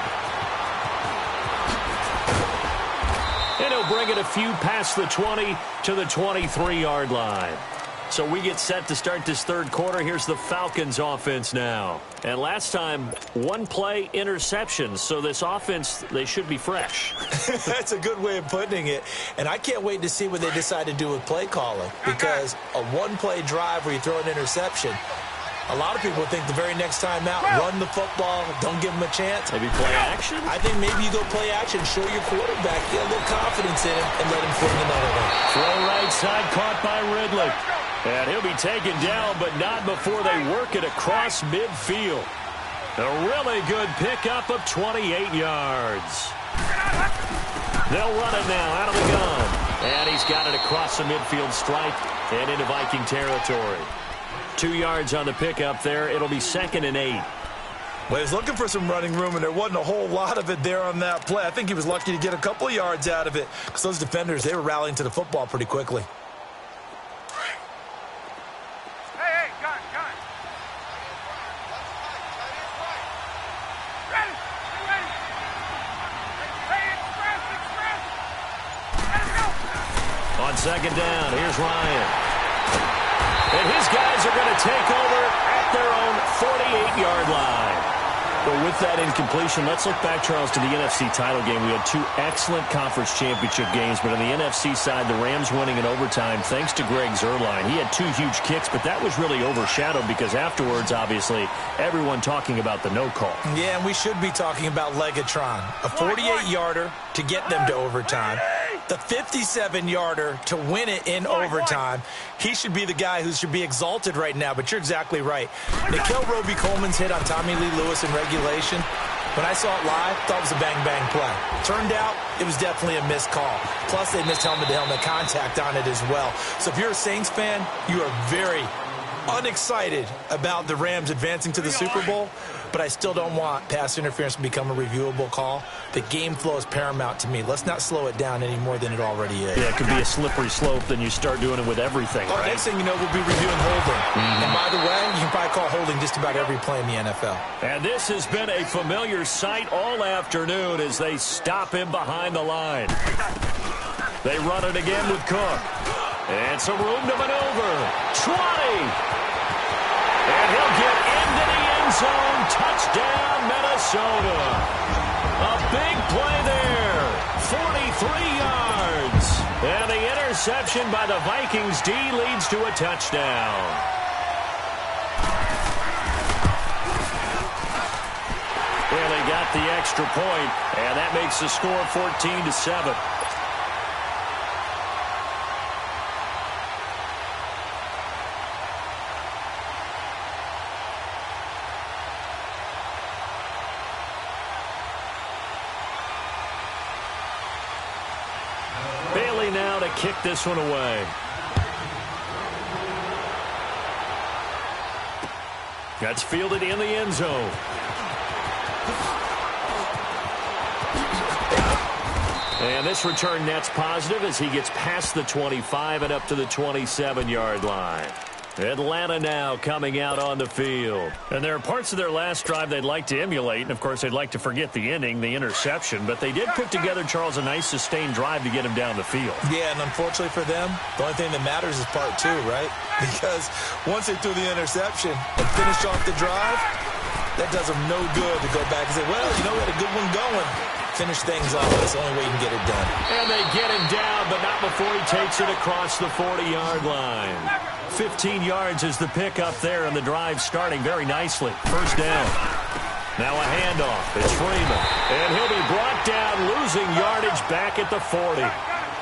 And he'll bring it a few past the 20 to the 23-yard line. So we get set to start this 3rd quarter. Here's the Falcons offense now. And last time, 1 play interception. So this offense, they should be fresh. That's a good way of putting it. And I can't wait to see what they decide to do with play calling. Because a 1-play drive where you throw an interception, a lot of people think the very next time out, run the football, don't give them a chance. Maybe play action? I think maybe you go play action, show your quarterback, get a little confidence in him, and let him fling another one. Throw right side, caught by Ridley. And he'll be taken down, but not before they work it across midfield. A really good pickup of 28 yards. They'll run it now out of the gun. And he's got it across the midfield stripe and into Viking territory. 2 yards on the pickup there. It'll be 2nd and 8. Well, he was looking for some running room, and there wasn't a whole lot of it there on that play. I think he was lucky to get a couple of yards out of it because those defenders, they were rallying to the football pretty quickly. On 2nd down, here's Ryan. And his guys are going to take over at their own 48-yard line. Well, with that incompletion, let's look back, Charles, to the NFC title game. We had 2 excellent conference championship games, but on the NFC side, the Rams winning in overtime thanks to Greg Zuerlein. He had 2 huge kicks, but that was really overshadowed because afterwards, obviously, everyone talking about the no call. Yeah, and we should be talking about Legatron. A 48-yarder to get them to overtime. The 57-yarder to win it in overtime. He should be the guy who should be exalted right now, but you're exactly right. Nikhil Roby-Coleman's hit on Tommy Lee Lewis in regulation, when I saw it live, thought it was a bang-bang play. Turned out, it was definitely a missed call. Plus, they missed helmet-to-helmet contact on it as well. So if you're a Saints fan, you are very unexcited about the Rams advancing to the Super Bowl, but I still don't want pass interference to become a reviewable call. The game flow is paramount to me. Let's not slow it down any more than it already is. Yeah, it could be a slippery slope, then you start doing it with everything, right? Next thing you know, we'll be reviewing holding. And by the way, you can probably call holding just about every play in the NFL. And this has been a familiar sight all afternoon as they stop him behind the line. They run it again with Cook. And some room to maneuver. 20. And he'll get into the end zone. Touchdown, Minnesota. A big play there. 43 yards. And the interception by the Vikings D leads to a touchdown. Well, they got the extra point, and that makes the score 14-7. to kick this one away. That's fielded in the end zone. And this return net's positive as he gets past the 25 and up to the 27-yard line. Atlanta now coming out on the field. And there are parts of their last drive they'd like to emulate, and, of course, they'd like to forget the ending, the interception. But they did put together, Charles, a nice sustained drive to get him down the field. Yeah, and unfortunately for them, the only thing that matters is part two, right? Because once they threw the interception and finished off the drive, that does them no good to go back and say, well, you know, we had a good one going. Finish things off. That's the only way you can get it done. And they get him down, but not before he takes it across the 40-yard line. 15 yards is the pickup there, and the drive starting very nicely. First down. Now a handoff. It's Freeman. And he'll be brought down, losing yardage back at the 40.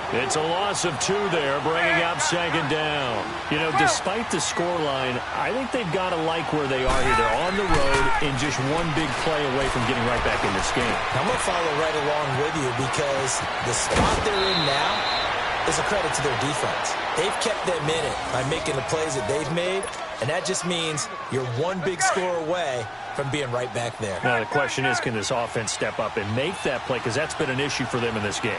It's a loss of 2 there, bringing up second down. You know, despite the scoreline, I think they've got to like where they are here. They're on the road and just one big play away from getting right back in this game. I'm going to follow right along with you because the spot they're in now is a credit to their defense. They've kept them in it by making the plays that they've made, and that just means you're one big score away from being right back there. Now, the question is, can this offense step up and make that play? Because that's been an issue for them in this game.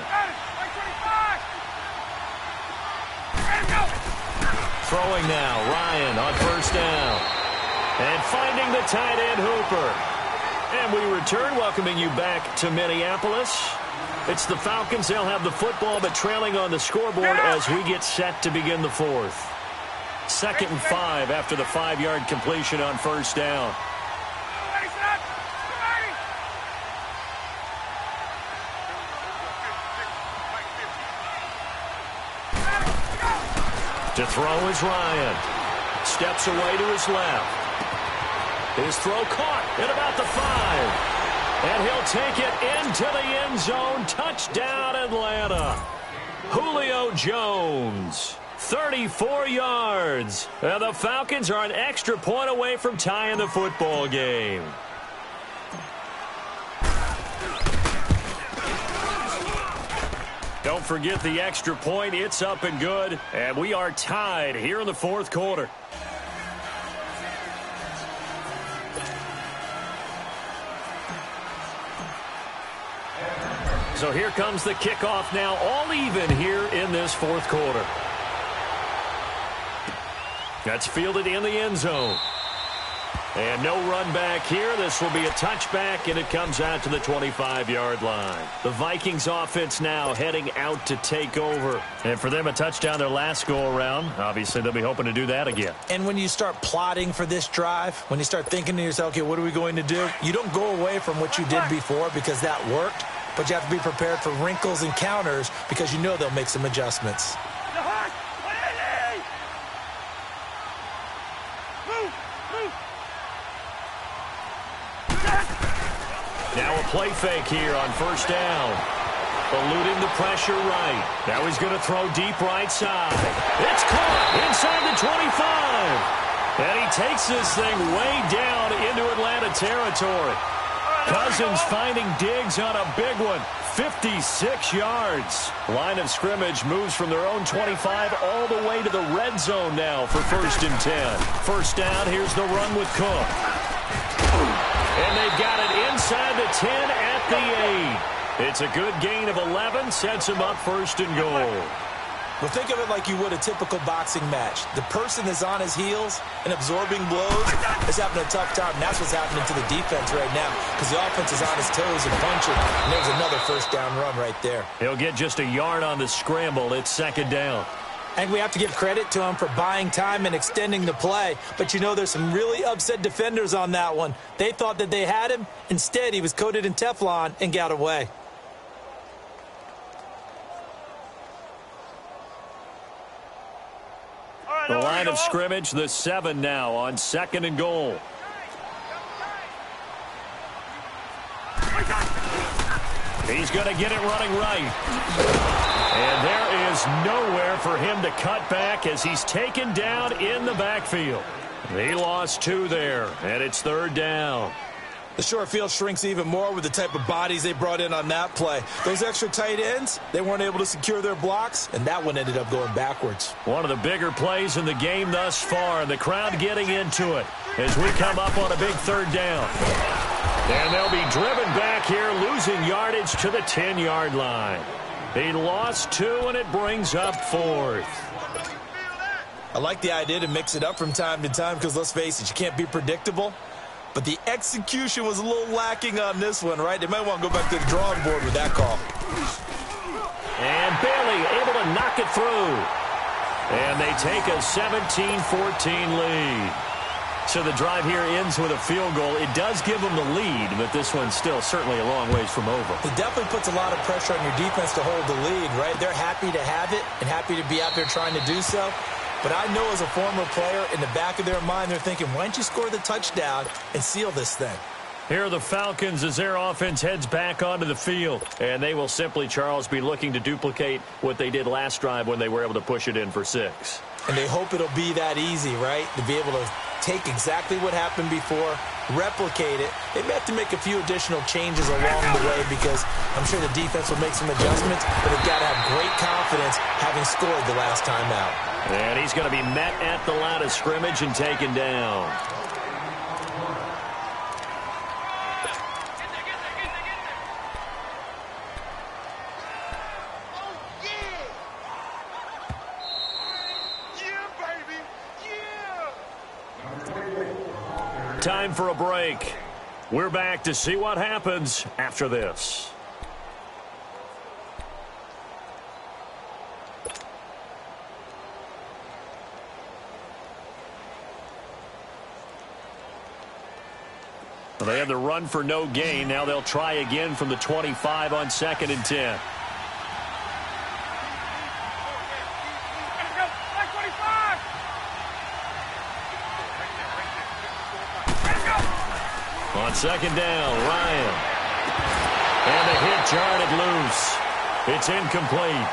Throwing now, Ryan on first down. And finding the tight end, Hooper. And we return, welcoming you back to Minneapolis. It's the Falcons. They'll have the football, but trailing on the scoreboard as we get set to begin the fourth. 2nd and 5 after the 5-yard completion on first down. To throw is Ryan. Steps away to his left. His throw caught at about the 5. And he'll take it into the end zone. Touchdown, Atlanta. Julio Jones, 34 yards. And the Falcons are an extra point away from tying the football game. Don't forget the extra point. It's up and good. And we are tied here in the fourth quarter. So here comes the kickoff now, all even here in this fourth quarter. That's fielded in the end zone. And no run back here. This will be a touchback, and it comes out to the 25-yard line. The Vikings offense now heading out to take over. And for them, a touchdown their last go-around. Obviously, they'll be hoping to do that again. And when you start plotting for this drive, when you start thinking to yourself, okay, what are we going to do? You don't go away from what you did before because that worked, but you have to be prepared for wrinkles and counters because you know they'll make some adjustments. Now a play fake here on first down. Eluding the pressure right. Now he's going to throw deep right side. It's caught inside the 25. And he takes this thing way down into Atlanta territory. Cousins finding Diggs on a big one. 56 yards. Line of scrimmage moves from their own 25 all the way to the red zone now for 1st and 10. First down, here's the run with Cook. And they've got it inside the 10 at the 8. It's a good gain of 11, sets him up 1st and goal. Well, think of it like you would a typical boxing match. The person is on his heels and absorbing blows is having a tough time. And that's what's happening to the defense right now because the offense is on his toes and punching. And there's another first down run right there. He'll get just a yard on the scramble. It's 2nd down. And we have to give credit to him for buying time and extending the play. But, you know, there's some really upset defenders on that one. They thought that they had him. Instead, he was coated in Teflon and got away. The line of scrimmage, the 7 now on 2nd and goal. He's going to get it running right. And there is nowhere for him to cut back as he's taken down in the backfield. He lost 2 there, and it's 3rd down. The short field shrinks even more with the type of bodies they brought in on that play. Those extra tight ends, they weren't able to secure their blocks, and that one ended up going backwards. One of the bigger plays in the game thus far, and the crowd getting into it as we come up on a big third down. And they'll be driven back here, losing yardage to the 10-yard line. He lost 2, and it brings up 4th. I like the idea to mix it up from time to time because, let's face it, you can't be predictable. But the execution was a little lacking on this one, right? They might want to go back to the drawing board with that call. And Bailey able to knock it through. And they take a 17-14 lead. So the drive here ends with a field goal. It does give them the lead, but this one's still certainly a long ways from over. It definitely puts a lot of pressure on your defense to hold the lead, right? They're happy to have it and happy to be out there trying to do so. But I know as a former player, in the back of their mind, they're thinking, why don't you score the touchdown and seal this thing? Here are the Falcons as their offense heads back onto the field. And they will simply, Charles, be looking to duplicate what they did last drive when they were able to push it in for 6. And they hope it'll be that easy, right? To be able to take exactly what happened before, replicate it. They may have to make a few additional changes along the way because I'm sure the defense will make some adjustments, but they've got to have great confidence having scored the last time out. And he's going to be met at the line of scrimmage and taken down. Time for a break. We're back to see what happens after this. Well, they had the run for no gain. Now they'll try again from the 25 on 2nd and 10. On 2nd down, Ryan. And the hit jarred it loose. It's incomplete.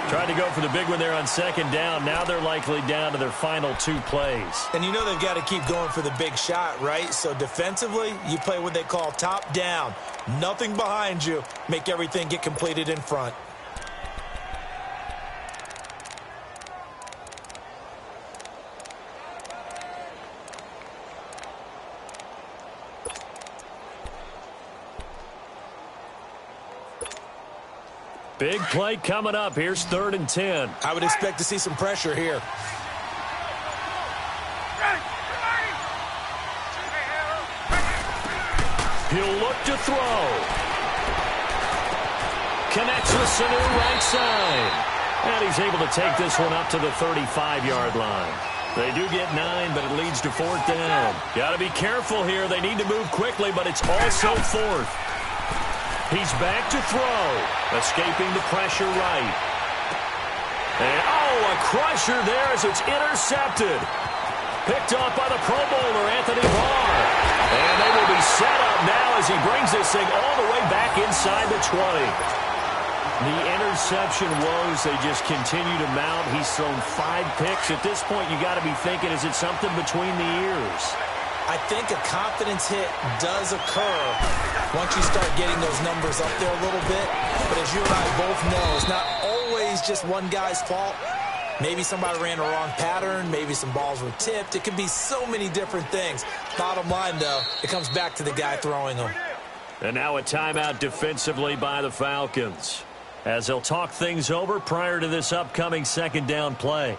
Tried to go for the big one there on 2nd down. Now they're likely down to their final 2 plays. And you know they've got to keep going for the big shot, right? So defensively, you play what they call top down. Nothing behind you. Make everything get completed in front. Big play coming up. Here's 3rd and 10. I would expect to see some pressure here. He'll look to throw. Connects with Sanu right side. And he's able to take this one up to the 35-yard line. They do get 9, but it leads to 4th down. Got to be careful here. They need to move quickly, but it's also 4th. He's back to throw. Escaping the pressure right. And, a crusher there as it's intercepted. Picked off by the Pro Bowler, Anthony Barr. And they will be set up now as he brings this thing all the way back inside the 20. The interception woes, they just continue to mount. He's thrown 5 picks. At this point, you got to be thinking, is it something between the ears? I think a confidence hit does occur once you start getting those numbers up there a little bit. But as you and I both know, it's not always just one guy's fault. Maybe somebody ran a wrong pattern. Maybe some balls were tipped. It could be so many different things. Bottom line, though, it comes back to the guy throwing them. And now a timeout defensively by the Falcons, as they'll talk things over prior to this upcoming 2nd down play.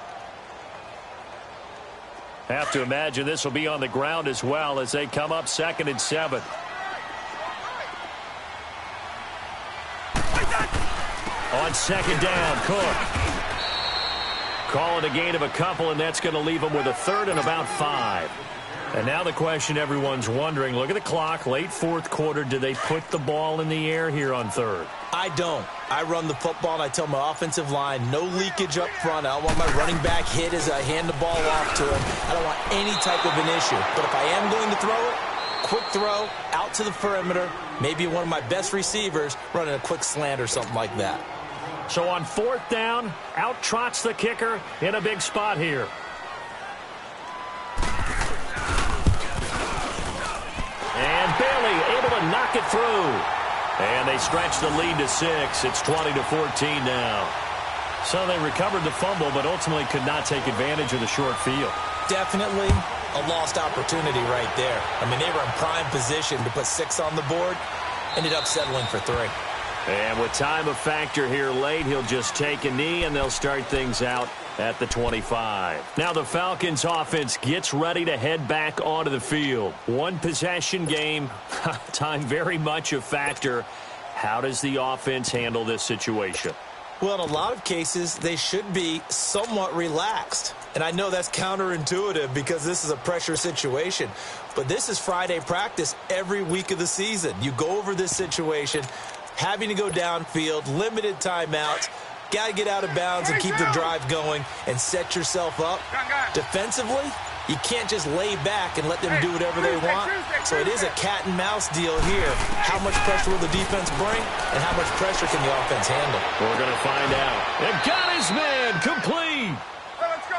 Have to imagine this will be on the ground as well as they come up 2nd and 7. On 2nd down, Cook. Call it a gain of a couple, and that's going to leave them with a 3rd and about 5. And now the question everyone's wondering, look at the clock, late 4th quarter, do they put the ball in the air here on 3rd? I don't. I run the football, and I tell my offensive line, no leakage up front. I don't want my running back hit as I hand the ball off to him. I don't want any type of an issue. But if I am going to throw it, quick throw, out to the perimeter, maybe one of my best receivers running a quick slant or something like that. So on 4th down, out trots the kicker in a big spot here. And make it through. And they stretch the lead to 6. It's 20-14 now. So they recovered the fumble, but ultimately could not take advantage of the short field. Definitely a lost opportunity right there. I mean, they were in prime position to put 6 on the board. Ended up settling for 3. And with time a factor here late, he'll just take a knee, and they'll start things out at the 25. Now the Falcons offense gets ready to head back onto the field. One possession game, time very much a factor. How does the offense handle this situation? Well, in a lot of cases, they should be somewhat relaxed. And I know that's counterintuitive because this is a pressure situation. But this is Friday practice every week of the season. You go over this situation, having to go downfield, limited timeouts, got to get out of bounds and keep the drive going and set yourself up. Defensively, you can't just lay back and let them do whatever they want. So it is a cat and mouse deal here. How much pressure will the defense bring and how much pressure can the offense handle? We're going to find out. And got his man complete.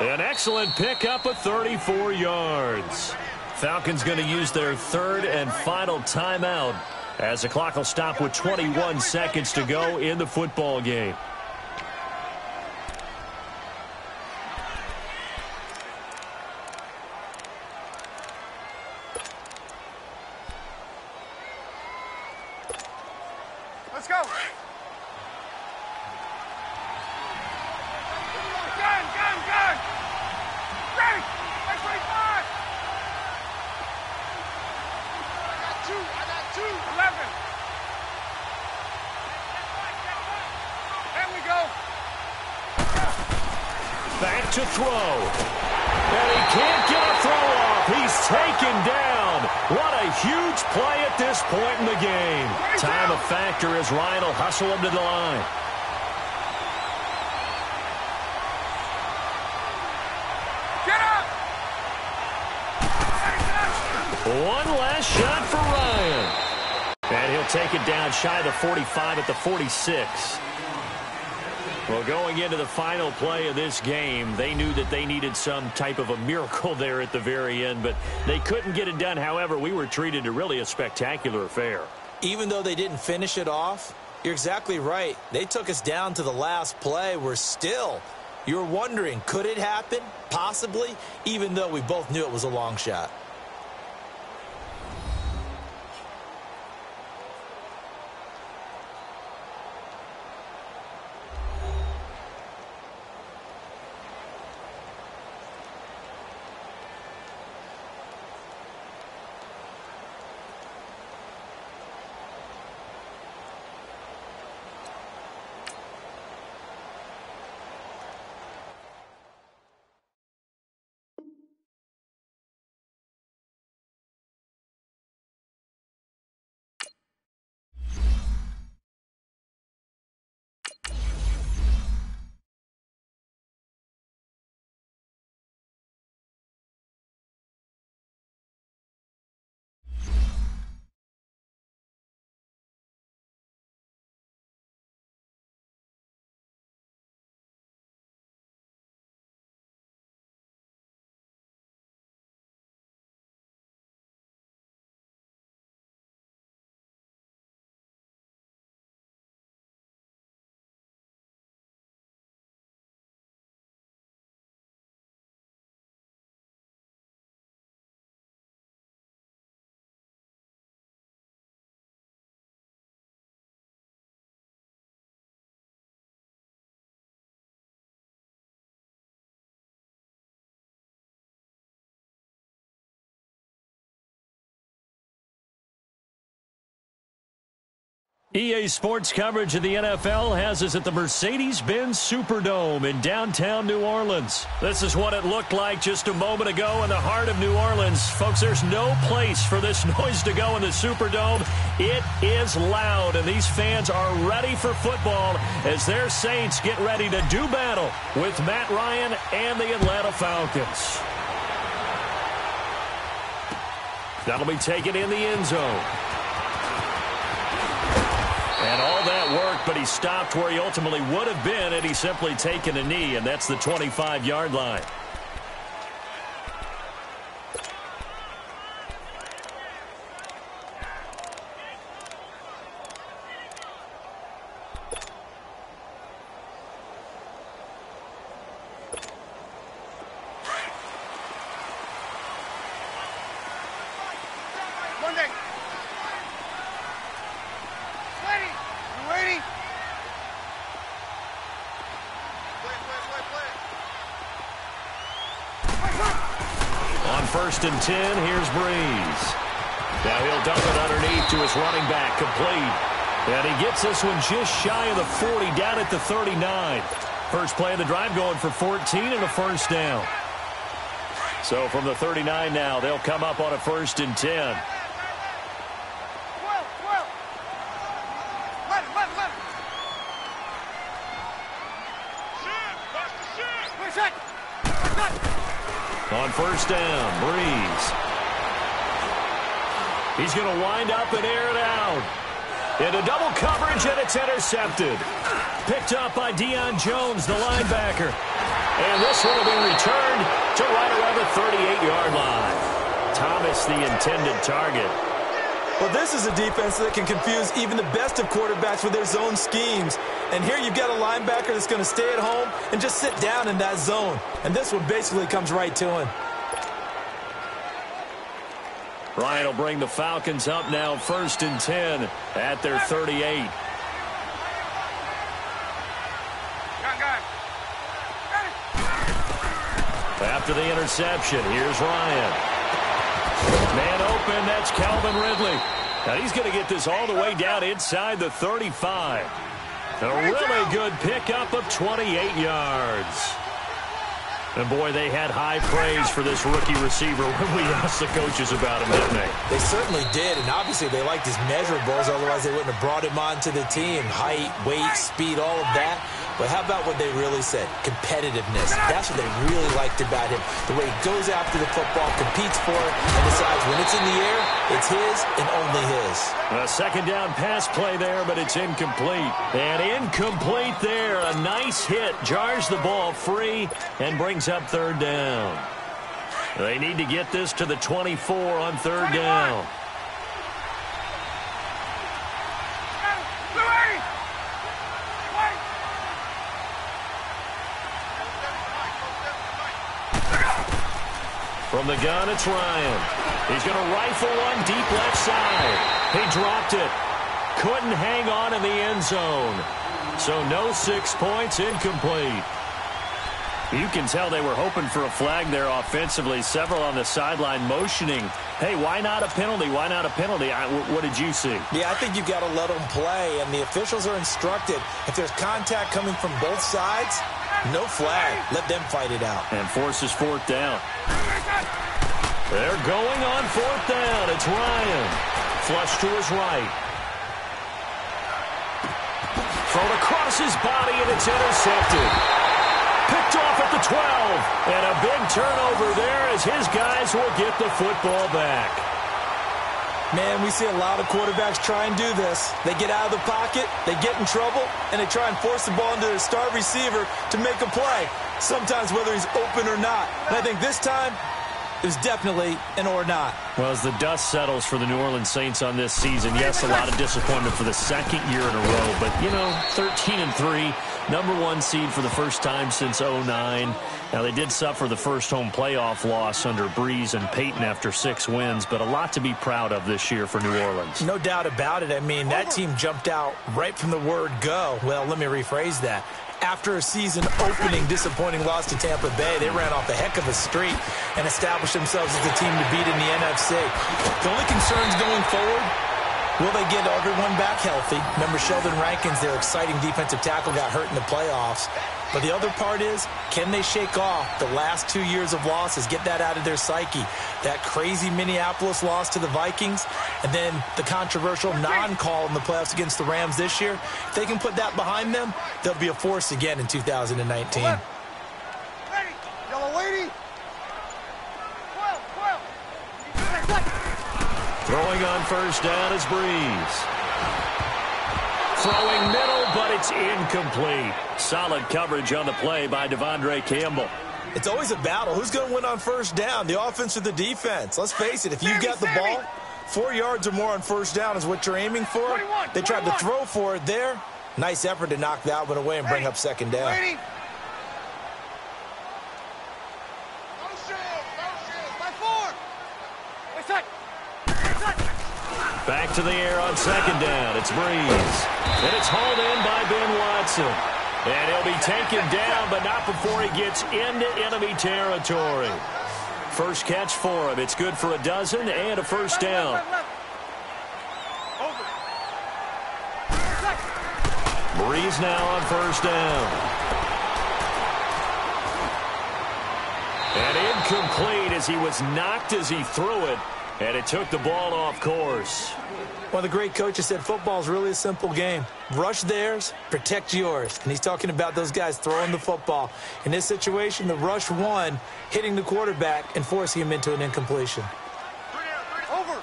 An excellent pickup of 34 yards. Falcons going to use their third and final timeout as the clock will stop with 21 seconds to go in the football game. Let's go. Gun. Ready. That's 25. I got two. 11. There we go. Back to throw. And he can't get a throw off. He's taken down. What a huge play at this point in the game. Time a factor as Ryan will hustle him to the line. Get up. One last shot for Ryan. And he'll take it down shy of the 45 at the 46. Well, going into the final play of this game, they knew that they needed some type of a miracle there at the very end, but they couldn't get it done. However, we were treated to really a spectacular affair. Even though they didn't finish it off, you're exactly right. They took us down to the last play. We're still, you're wondering, could it happen? Possibly, even though we both knew it was a long shot. EA Sports coverage of the NFL has us at the Mercedes-Benz Superdome in downtown New Orleans. This is what it looked like just a moment ago in the heart of New Orleans. Folks, there's no place for this noise to go in the Superdome. It is loud, and these fans are ready for football as their Saints get ready to do battle with Matt Ryan and the Atlanta Falcons. That'll be taken in the end zone. And all that worked, but he stopped where he ultimately would have been had he simply taken a knee, and that's the 25-yard line. 1st and 10. Here's Breeze. Now he'll dump it underneath to his running back, complete. And he gets this one just shy of the 40, down at the 39. First play of the drive going for 14 and a 1st down. So from the 39 now, they'll come up on a 1st and 10. On 1st down, Breeze. He's going to wind up and air it out. Into double coverage, and it's intercepted. Picked up by Deion Jones, the linebacker. And this one will be returned to right around the 38-yard line. Thomas, the intended target. Well, this is a defense that can confuse even the best of quarterbacks with their zone schemes. And here you've got a linebacker that's going to stay at home and just sit down in that zone. And this one basically comes right to him. Ryan will bring the Falcons up now, 1st and 10 at their 38. After the interception, here's Ryan. Man open, that's Calvin Ridley. Now he's going to get this all the way down inside the 35. A really good pickup of 28 yards. And, boy, they had high praise for this rookie receiver when we asked the coaches about him, didn't they? They certainly did, and obviously they liked his measurables. Otherwise, they wouldn't have brought him onto the team. Height, weight, speed, all of that. But how about what they really said? Competitiveness. That's what they really liked about him. The way he goes after the football, competes for it, and decides when it's in the air, it's his and only his. A 2nd down pass play there, but it's incomplete. And incomplete there. A nice hit. Jars the ball free and brings up 3rd down. They need to get this to the 24 on 3rd down. From the gun, it's Ryan. He's going to rifle one deep left side. He dropped it. Couldn't hang on in the end zone. So no 6 points, incomplete. You can tell they were hoping for a flag there offensively. Several on the sideline motioning, hey, why not a penalty? Why not a penalty? What did you see? Yeah, I think you've got to let them play, and the officials are instructed. If there's contact coming from both sides, no flag. Let them fight it out. And forces 4th down. They're going on 4th down. It's Ryan. Flush to his right. Thrown across his body, and it's intercepted. Picked off at the 12. And a big turnover there as his guys will get the football back. Man, we see a lot of quarterbacks try and do this. They get out of the pocket, they get in trouble, and they try and force the ball into their star receiver to make a play, sometimes whether he's open or not. And I think this time, it was definitely an or not. Well, as the dust settles for the New Orleans Saints on this season, yes, a lot of disappointment for the 2nd year in a row. But, 13-3, #1 seed for the first time since 2009. Now, they did suffer the first home playoff loss under Breeze and Peyton after 6 wins, but a lot to be proud of this year for New Orleans. No doubt about it. I mean, that team jumped out right from the word go. Well, let me rephrase that. After a season-opening disappointing loss to Tampa Bay, they ran off a heck of a streak and established themselves as the team to beat in the NFC. The only concerns going forward, will they get everyone back healthy? Remember, Sheldon Rankins, their exciting defensive tackle, got hurt in the playoffs. But the other part is, can they shake off the last 2 years of losses, get that out of their psyche? That crazy Minneapolis loss to the Vikings, and then the controversial non-call in the playoffs against the Rams this year. If they can put that behind them, they'll be a force again in 2019. Ready. Yellow lady. 12. Throwing on 1st down is Breeze. Throwing middle, but it's incomplete. Solid coverage on the play by Devondre Campbell. It's always a battle. Who's going to win on 1st down, the offense or the defense? Let's face it, if you've got the ball, 4 yards or more on 1st down is what you're aiming for. They tried to throw for it there. Nice effort to knock that one away and bring up 2nd down. Back to the air on 2nd down. It's Breeze. And it's hauled in by Ben Watson. And he'll be taken down, but not before he gets into enemy territory. First catch for him. It's good for a dozen and a first down. Breeze now on first down. And incomplete as he was knocked as he threw it, and it took the ball off course. One of the great coaches said football is really a simple game. Rush theirs, protect yours. And he's talking about those guys throwing the football. In this situation, the rush won, hitting the quarterback and forcing him into an incompletion. Over.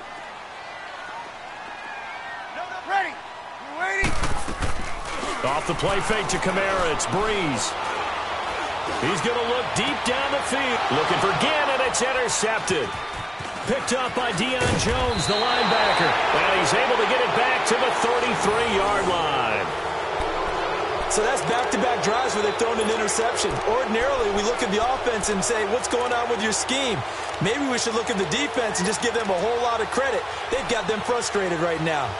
Ready. You waiting? Off the play fake to Kamara, it's Breeze. He's going to look deep down the field. Looking for Ginn, and it's intercepted. Picked up by Deion Jones, the linebacker. And he's able to get it back to the 33-yard line. So that's back-to-back drives where they've thrown an interception. Ordinarily, we look at the offense and say, what's going on with your scheme? Maybe we should look at the defense and just give them a whole lot of credit. They've got them frustrated right now.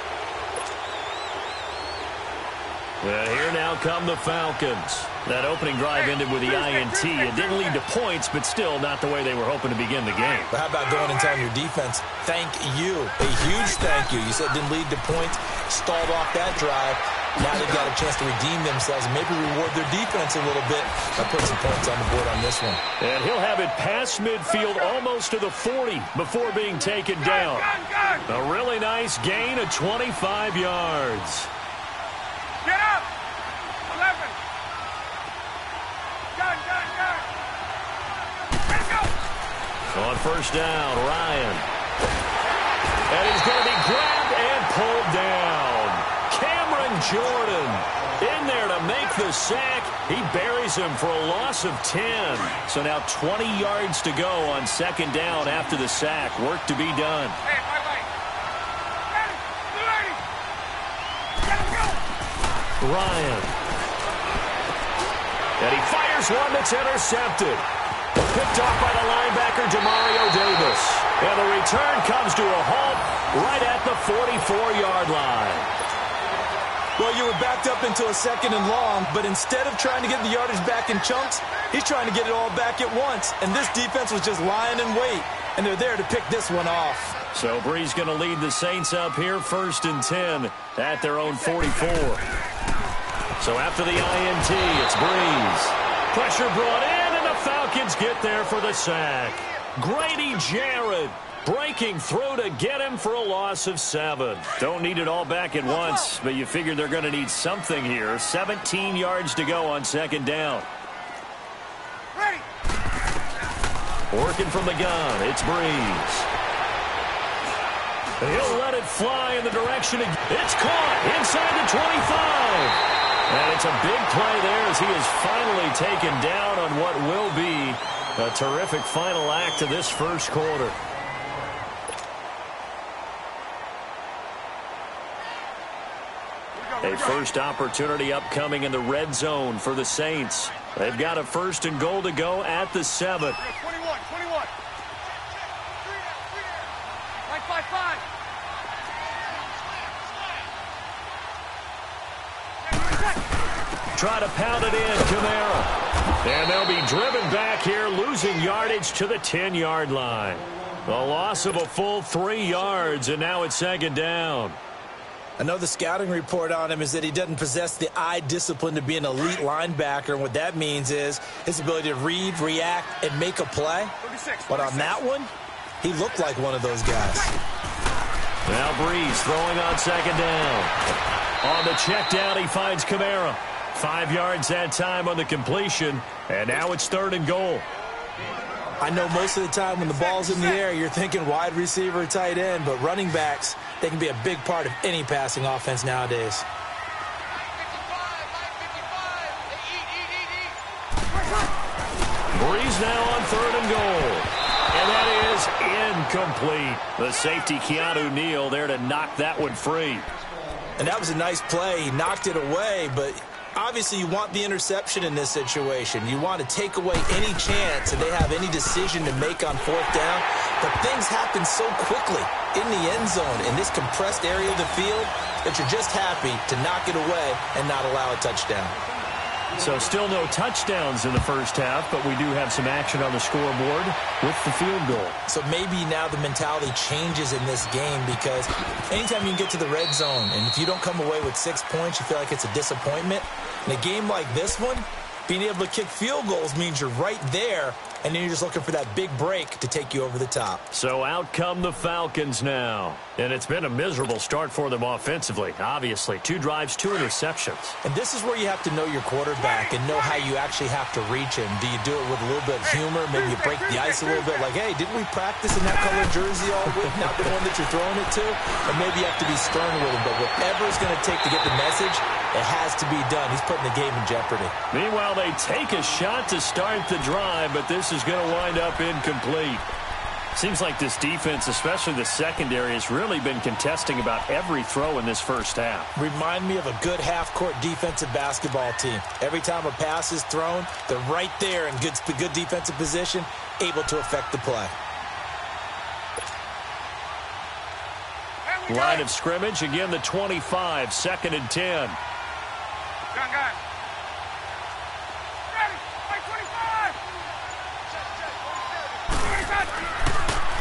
And here now come the Falcons. That opening drive ended with the INT. It didn't lead to points, but still not the way they were hoping to begin the game. But how about going and telling your defense, thank you, a huge thank you. You said it didn't lead to points, stalled off that drive. Now they've got a chance to redeem themselves and maybe reward their defense a little bit by putting some points on the board on this one. And he'll have it past midfield almost to the 40 before being taken down. A really nice gain of 25 yards. Get up! 11. Gun. Let's go! On first down, Ryan. And he's going to be grabbed and pulled down. Cameron Jordan in there to make the sack. He buries him for a loss of 10. So now 20 yards to go on second down after the sack. Work to be done. Hey, my way. Ready. Get him, go! Ryan. And he fires one that's intercepted. Picked off by the linebacker, Demario Davis. And the return comes to a halt right at the 44-yard line. Well, you were backed up into a second and long, but instead of trying to get the yardage back in chunks, he's trying to get it all back at once. And this defense was just lying in wait, and they're there to pick this one off. So Breeze going to lead the Saints up here, 1st and 10 at their own 44. So after the INT, it's Breeze. Pressure brought in, and the Falcons get there for the sack. Grady Jarrett breaking through to get him for a loss of 7. Don't need it all back at once, but you figure they're going to need something here. 17 yards to go on second down. Ready. Working from the gun, it's Breeze. He'll let it fly in the direction. It's caught inside the 25. And it's a big play there as he is finally taken down on what will be a terrific final act of this first quarter. A first opportunity upcoming in the red zone for the Saints. They've got a 1st and goal to go at the 7. 21. Like 5-5. Try to pound it in, Kamara. And they'll be driven back here, losing yardage to the 10-yard line. A loss of a full 3 yards, and now it's second down. I know the scouting report on him is that he doesn't possess the eye discipline to be an elite linebacker, and what that means is his ability to read, react, and make a play. 36. But on that one, he looked like one of those guys. Now Breeze throwing on second down. On the check down, he finds Kamara. 5 yards that time on the completion, and now it's 3rd and goal. I know most of the time when the ball's in the air, you're thinking wide receiver, tight end, but running backs, they can be a big part of any passing offense nowadays. Breeze now on 3rd and goal. And that is incomplete. The safety, Keanu Neal, there to knock that one free. And that was a nice play. He knocked it away, but obviously you want the interception in this situation. You want to take away any chance that they have any decision to make on 4th down. But things happen so quickly in the end zone in this compressed area of the field that you're just happy to knock it away and not allow a touchdown. So still no touchdowns in the first half, but we do have some action on the scoreboard with the field goal. So maybe now the mentality changes in this game, because anytime you can get to the red zone, and if you don't come away with 6 points, you feel like it's a disappointment. In a game like this one, being able to kick field goals means you're right there, and then you're just looking for that big break to take you over the top. So out come the Falcons now. And it's been a miserable start for them offensively, obviously. 2 drives, 2 interceptions. And this is where you have to know your quarterback and know how you actually have to reach him. Do you do it with a little bit of humor? Maybe you break the ice a little bit, like, hey, didn't we practice in that colored jersey all week, not the one that you're throwing it to? Or maybe you have to be stern with him. But whatever it's going to take to get the message, it has to be done. He's putting the game in jeopardy. Meanwhile, they take a shot to start the drive, but this is going to wind up incomplete. Seems like this defense, especially the secondary, has really been contesting about every throw in this first half. Remind me of a good half-court defensive basketball team. Every time a pass is thrown, they're right there in good defensive position, able to affect the play. Line of scrimmage, again the 25, 2nd and 10. Gun. Ready, 25.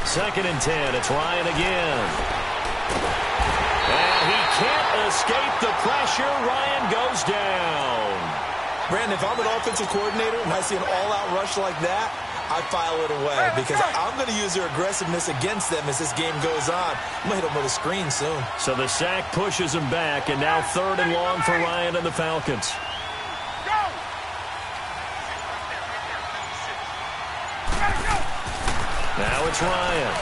2nd and 10, it's Ryan again. And he can't escape the pressure. Ryan goes down. Brandon, if I'm an offensive coordinator and I see an all-out rush like that, I file it away, because I'm going to use their aggressiveness against them as this game goes on. I'm going to hit them with a screen soon. So the sack pushes him back, and now 3rd and long for Ryan and the Falcons. Now it's Ryan.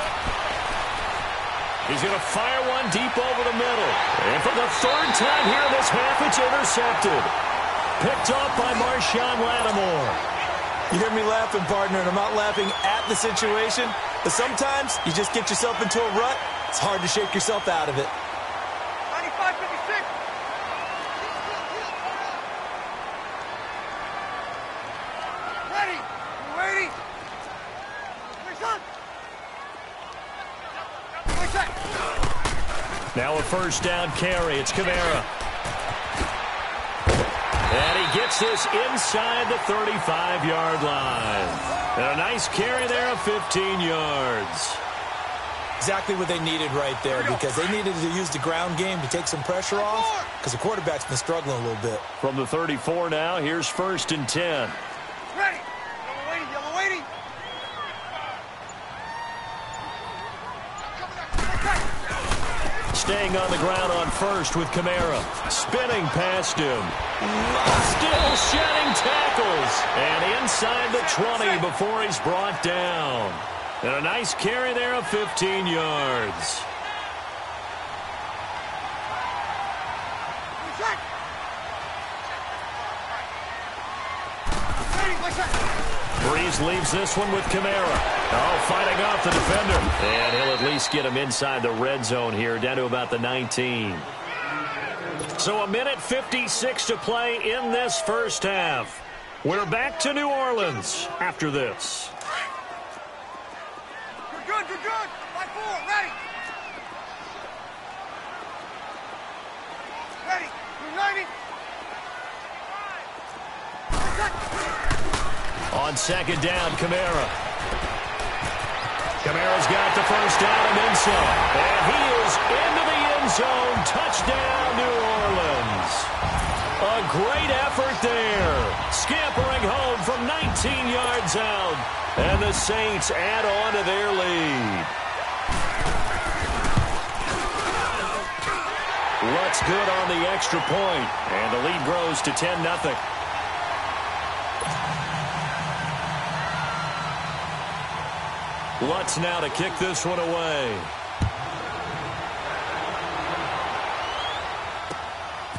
He's going to fire one deep over the middle. And for the 3rd time here in this half, it's intercepted. Picked off by Marshawn Lattimore. You hear me laughing, partner, and I'm not laughing at the situation, but sometimes you just get yourself into a rut. It's hard to shake yourself out of it. 95-56. Ready. Waiting. Now a 1st down carry. It's Kamara. And he gets this inside the 35-yard line. And a nice carry there of 15 yards. Exactly what they needed right there, because they needed to use the ground game to take some pressure off, because the quarterback's been struggling a little bit. From the 34 now, here's 1st and 10. Ready. Yellow waiting. Staying on the ground on 1st with Kamara. Spinning past him. Still shedding tackles. And inside the 20 before he's brought down. And a nice carry there of 15 yards. Breeze leaves this one with Kamara. Oh, fighting off the defender. And he'll at least get him inside the red zone here, down to about the 19. So a minute 56 to play in this first half. We're back to New Orleans after this. You're good. 5-4, ready. Ready. United. On 2nd down, Kamara. Kamara's got the 1st down and then some. And he is into the end zone. Touchdown, New Orleans. A great effort there. Scampering home from 19 yards out. And the Saints add on to their lead. Lutz good on the extra point. And the lead grows to 10-0. Lutz now to kick this one away.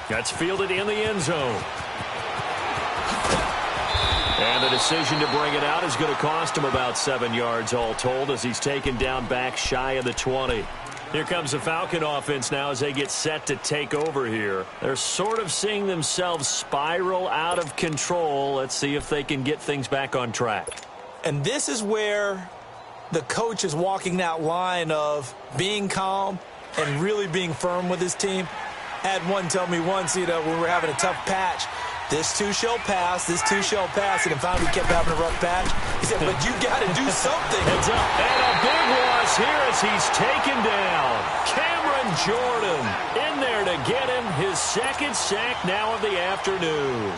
That's fielded in the end zone. And the decision to bring it out is going to cost him about 7 yards all told, as he's taken down back shy of the 20. Here comes the Falcon offense now as they get set to take over here. They're sort of seeing themselves spiral out of control. Let's see if they can get things back on track. And this is where the coach is walking that line of being calm and really being firm with his team. I had one tell me once, when we were having a tough patch, This too shall pass. This too shall pass. And finally we kept having a rough patch. He said, but you got to do something. Heads up. And a big loss here as he's taken down. Cameron Jordan in there to get him his second sack now of the afternoon.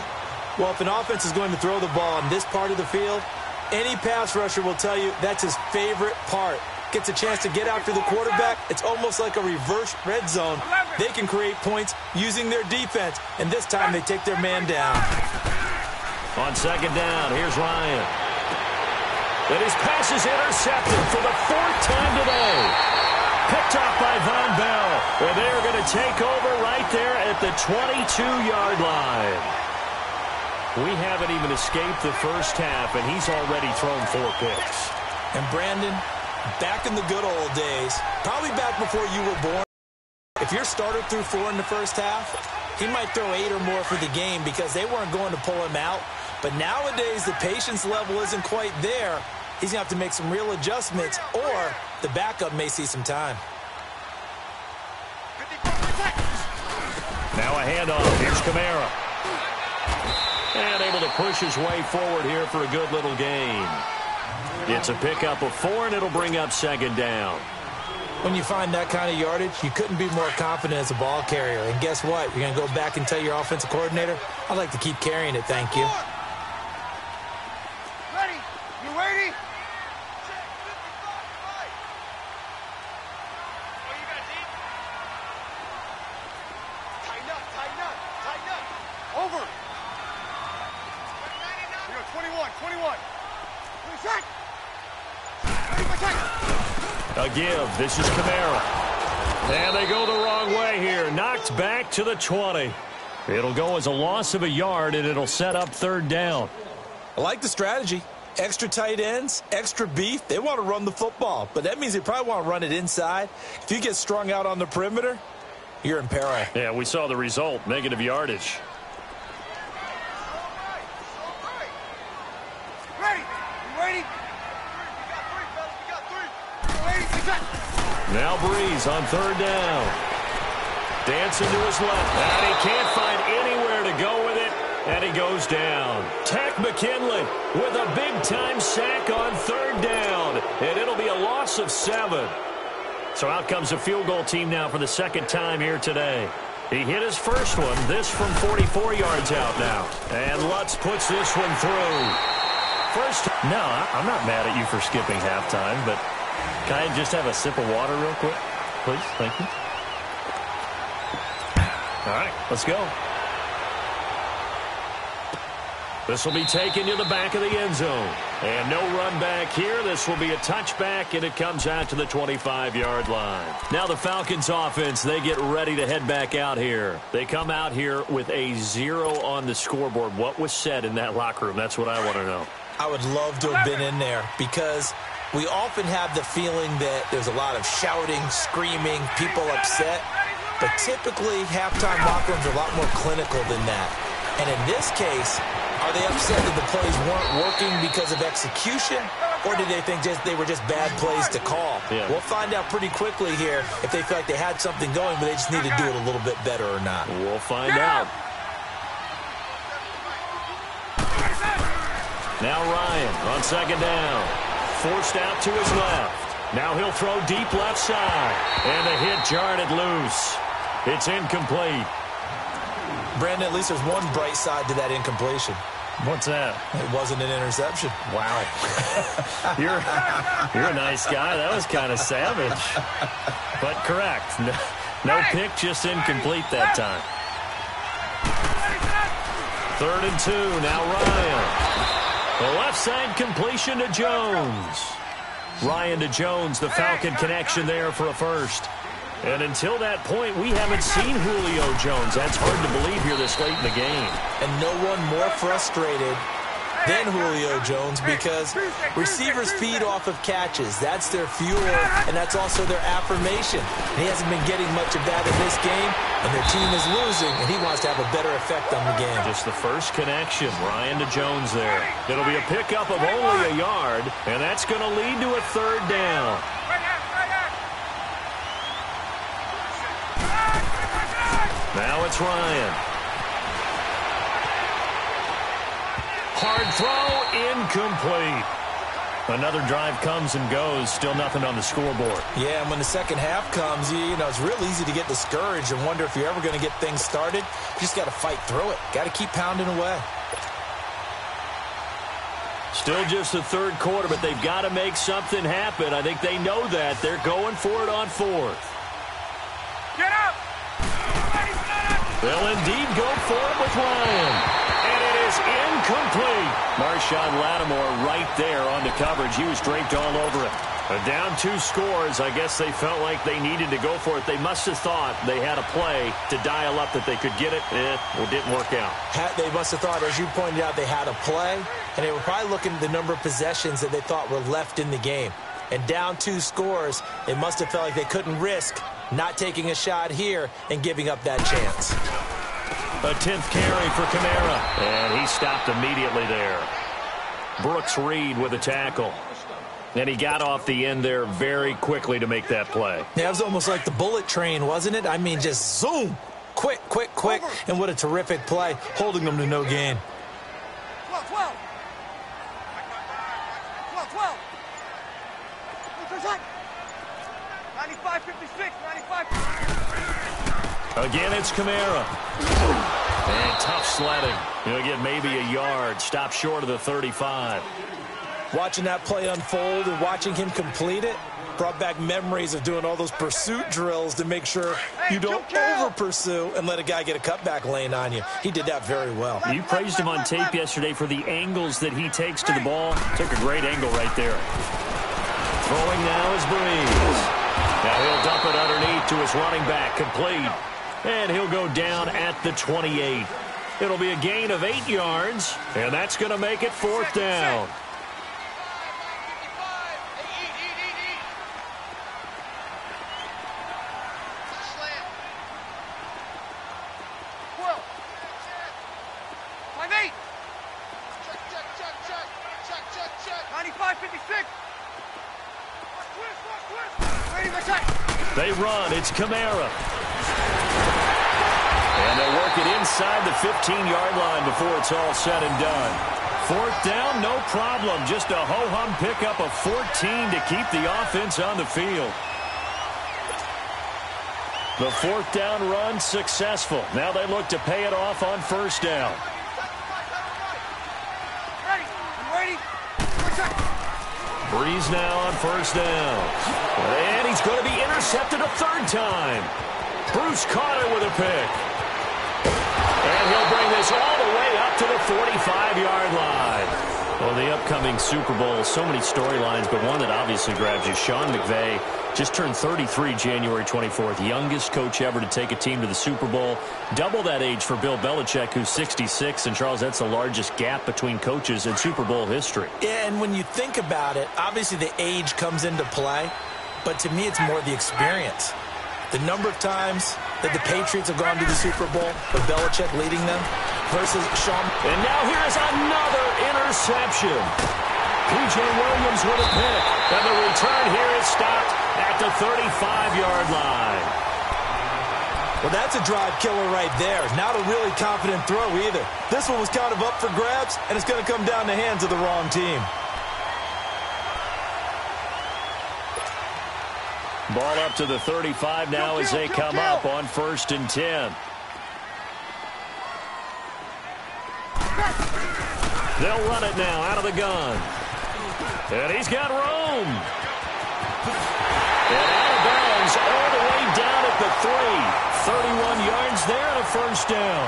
Well, if an offense is going to throw the ball in this part of the field, any pass rusher will tell you that's his favorite part. Gets a chance to get after the quarterback. It's almost like a reverse red zone. They can create points using their defense, and this time they take their man down. On second down, here's Ryan. And his pass is intercepted for the fourth time today. Picked off by Von Bell. And they're going to take over right there at the 22-yard line. We haven't even escaped the first half, and he's already thrown 4 picks. And Brandon, back in the good old days, probably back before you were born, if your starter threw 4 in the first half, he might throw 8 or more for the game because they weren't going to pull him out. But nowadays, the patience level isn't quite there. He's going to have to make some real adjustments, or the backup may see some time. Now a handoff. Here's Kamara. And able to push his way forward here for a good little gain. It's a pickup of 4, and it'll bring up second down. When you find that kind of yardage, you couldn't be more confident as a ball carrier. And guess what? You're going to go back and tell your offensive coordinator, I'd like to keep carrying it, thank you. Ready? You ready? Tighten up, tighten up, tighten up. Over. 21. Reset. A give. This is Kamara. And they go the wrong way here. Knocked back to the 20. It'll go as a loss of a yard, and it'll set up third down. I like the strategy. Extra tight ends, extra beef. They want to run the football, but that means they probably want to run it inside. If you get strung out on the perimeter, you're in peril. Yeah, we saw the result. Negative yardage. Now Breeze on third down. Dancing to his left. And he can't find anywhere to go with it. And he goes down. Takk McKinley with a big-time sack on third down. And it'll be a loss of 7. So out comes a field goal team now for the second time here today. He hit his first one. This from 44 yards out now. And Lutz puts this one through. First, no, I'm not mad at you for skipping halftime, but can I just have a sip of water real quick? Please, thank you. All right, let's go. This will be taken to the back of the end zone. And no run back here. This will be a touchback, and it comes out to the 25-yard line. Now the Falcons offense, they get ready to head back out here. They come out here with a 0 on the scoreboard. What was said in that locker room? That's what I want to know. I would love to have been in there because we often have the feeling that there's a lot of shouting, screaming, people upset. But typically, halftime locker rooms are a lot more clinical than that. And in this case, are they upset that the plays weren't working because of execution? Or did they think they were just bad plays to call? Yeah. We'll find out pretty quickly here if they feel like they had something going, but they just need to do it a little bit better or not. We'll find out. Now Ryan on second down. Forced out to his left. Now he'll throw deep left side. And the hit jarred it loose. It's incomplete. Brandon, at least there's one bright side to that incompletion. What's that? It wasn't an interception. Wow. You're a nice guy. That was kind of savage. But correct. No pick, just incomplete that time. 3rd and 2. Now Ryan. The left side completion to Jones. Ryan to Jones, the Falcon connection there for a first. And until that point, we haven't seen Julio Jones. That's hard to believe here this late in the game. And no one more frustrated than Julio Jones because receivers feed off of catches. That's their fuel, and that's also their affirmation. And he hasn't been getting much of that in this game, and their team is losing, and he wants to have a better effect on the game. Just the first connection, Ryan to Jones there. It'll be a pickup of only a yard, and that's going to lead to a 3rd down. Now it's Ryan. Hard throw, incomplete. Another drive comes and goes, still nothing on the scoreboard. Yeah, and when the second half comes, you know, it's real easy to get discouraged and wonder if you're ever going to get things started. You just got to fight through it. Got to keep pounding away. Still just the third quarter, but they've got to make something happen. I think they know that. They're going for it on fourth. Get up! They'll indeed go for it with Ryan. And it is incomplete. Marshawn Lattimore right there on the coverage. He was draped all over it. Down 2 scores. I guess they felt like they needed to go for it. They must have thought they had a play to dial up that they could get it. It didn't work out. They must have thought, as you pointed out, they had a play, and they were probably looking at the number of possessions that they thought were left in the game. And down 2 scores, they must have felt like they couldn't risk not taking a shot here and giving up that chance. A 10th carry for Kamara, and he stopped immediately there. Brooks Reed with a tackle. And he got off the end there very quickly to make that play. Yeah, it was almost like the bullet train, wasn't it? I mean, just zoom. Quick, quick, quick. And what a terrific play, holding them to no gain. 12, 12. 12, 12. 95, 56, 95. Again, it's Kamara. And tough sledding. He'll get maybe a yard. Stop short of the 35. Watching that play unfold and watching him complete it brought back memories of doing all those pursuit drills to make sure you don't over-pursue and let a guy get a cutback lane on you. He did that very well. You praised him on tape yesterday for the angles that he takes to the ball. Took a great angle right there. Throwing now is Breeze. Now he'll dump it underneath to his running back, complete. And he'll go down at the 28. It'll be a gain of 8 yards, and that's going to make it 4th down. They run. It's Kamara. And they'll work it inside the 15-yard line before it's all said and done. 4th down, no problem. Just a ho-hum pickup of 14 to keep the offense on the field. The 4th down run successful. Now they look to pay it off on 1st down. Breeze now on 1st down. And he's going to be intercepted a 3rd time. Bruce caught it with a pick. And he'll bring this all the way up to the 45-yard line. Well, the upcoming Super Bowl, so many storylines, but one that obviously grabs you. Sean McVay just turned 33 January 24th. Youngest coach ever to take a team to the Super Bowl. Double that age for Bill Belichick, who's 66. And, Charles, that's the largest gap between coaches in Super Bowl history. Yeah, and when you think about it, obviously the age comes into play. But to me, it's more the experience. The number of times that the Patriots have gone to the Super Bowl with Belichick leading them versus Sean. And now here is another interception. P.J. Williams with a pick. And the return here is stopped at the 35-yard line. Well, that's a drive killer right there. Not a really confident throw either. This one was kind of up for grabs, and it's going to come down the hands of the wrong team. Ball up to the 35 now as they come up on 1st and 10. They'll run it now out of the gun. And he's got room. And out of bounds all the way down at the 3. 31 yards there and a 1st down.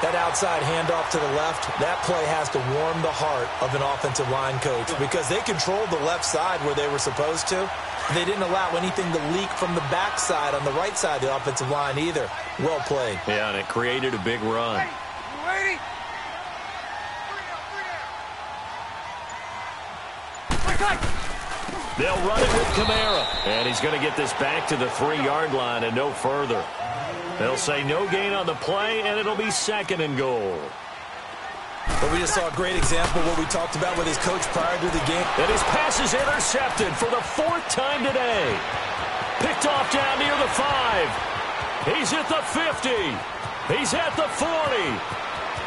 That outside handoff to the left, that play has to warm the heart of an offensive line coach because they controlled the left side where they were supposed to. They didn't allow anything to leak from the backside on the right side of the offensive line either. Well played. Yeah, and it created a big run. They'll run it with Kamara. And he's going to get this back to the 3-yard line and no further. They'll say no gain on the play, and it'll be 2nd and goal. But we just saw a great example of what we talked about with his coach prior to the game. And his pass is intercepted for the 4th time today. Picked off down near the 5. He's at the 50. He's at the 40.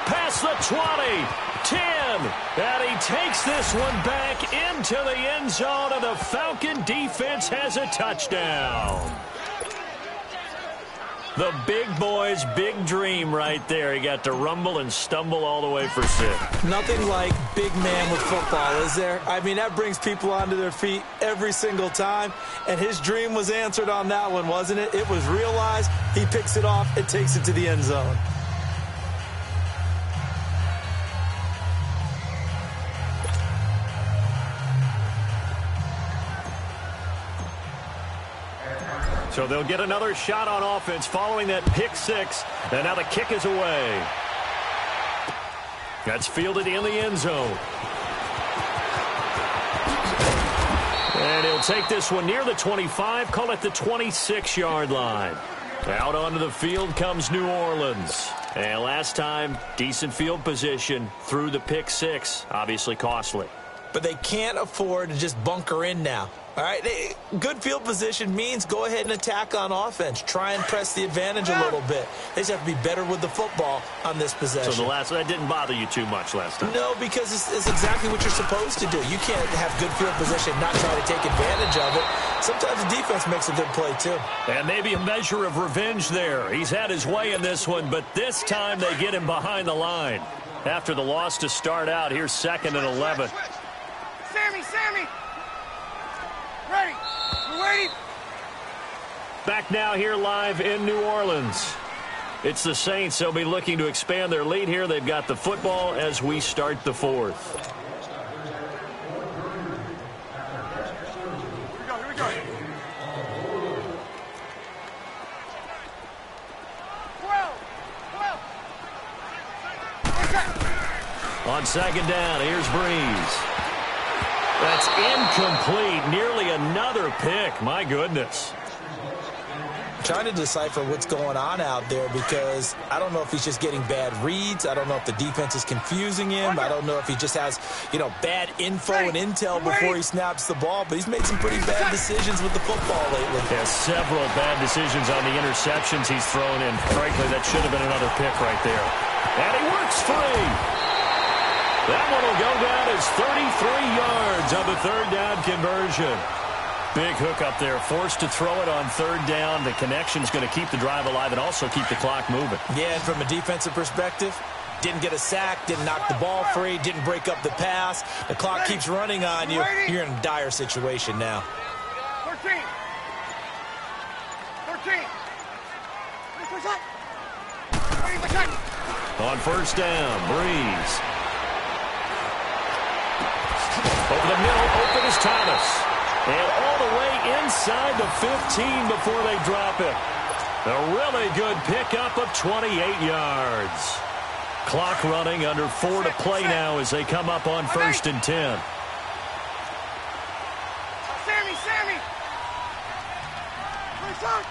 Past the 20. 10. And he takes this one back into the end zone, and the Falcon defense has a touchdown. The big boy's big dream right there. He got to rumble and stumble all the way for 6. Nothing like big man with football, is there? I mean, that brings people onto their feet every single time. And his dream was answered on that one, wasn't it? It was realized. He picks it off and takes it to the end zone. So they'll get another shot on offense following that pick 6. And now the kick is away. That's fielded in the end zone. And he'll take this one near the 25, call it the 26-yard line. Out onto the field comes New Orleans. And last time, decent field position through the pick 6, obviously costly. But they can't afford to just bunker in now. All right, good field position means go ahead and attack on offense. Try and press the advantage a little bit. They just have to be better with the football on this possession. So that didn't bother you too much last time? No, because it's exactly what you're supposed to do. You can't have good field position, not try to take advantage of it. Sometimes the defense makes a good play, too. And maybe a measure of revenge there. He's had his way in this one, but this time they get him behind the line. After the loss to start out, here's 2nd and 11. Sammy! Ready! We're waiting! Back now here live in New Orleans. It's the Saints. They'll be looking to expand their lead here. They've got the football as we start the 4th. Here we go. 12. On 2nd down, here's Breeze. That's incomplete. Nearly another pick. My goodness. I'm trying to decipher what's going on out there because I don't know if he's just getting bad reads. I don't know if the defense is confusing him. I don't know if he just has, bad info and intel before he snaps the ball. But he's made some pretty bad decisions with the football lately. Yeah, several bad decisions on the interceptions he's thrown in. Frankly, that should have been another pick right there. And he works free. That one will go down as 33 yards on the 3rd down conversion. Big hook up there, forced to throw it on 3rd down. The connection's going to keep the drive alive and also keep the clock moving. Yeah, and from a defensive perspective, didn't get a sack, didn't knock the ball free, didn't break up the pass. The clock keeps running on you. You're in a dire situation now. 13. On 1st down, Breeze. Over the middle, open is Thomas. And all the way inside the 15 before they drop it. A really good pickup of 28 yards. Clock running, under 4 to play now as they come up on 1st and 10. Sammy! Return!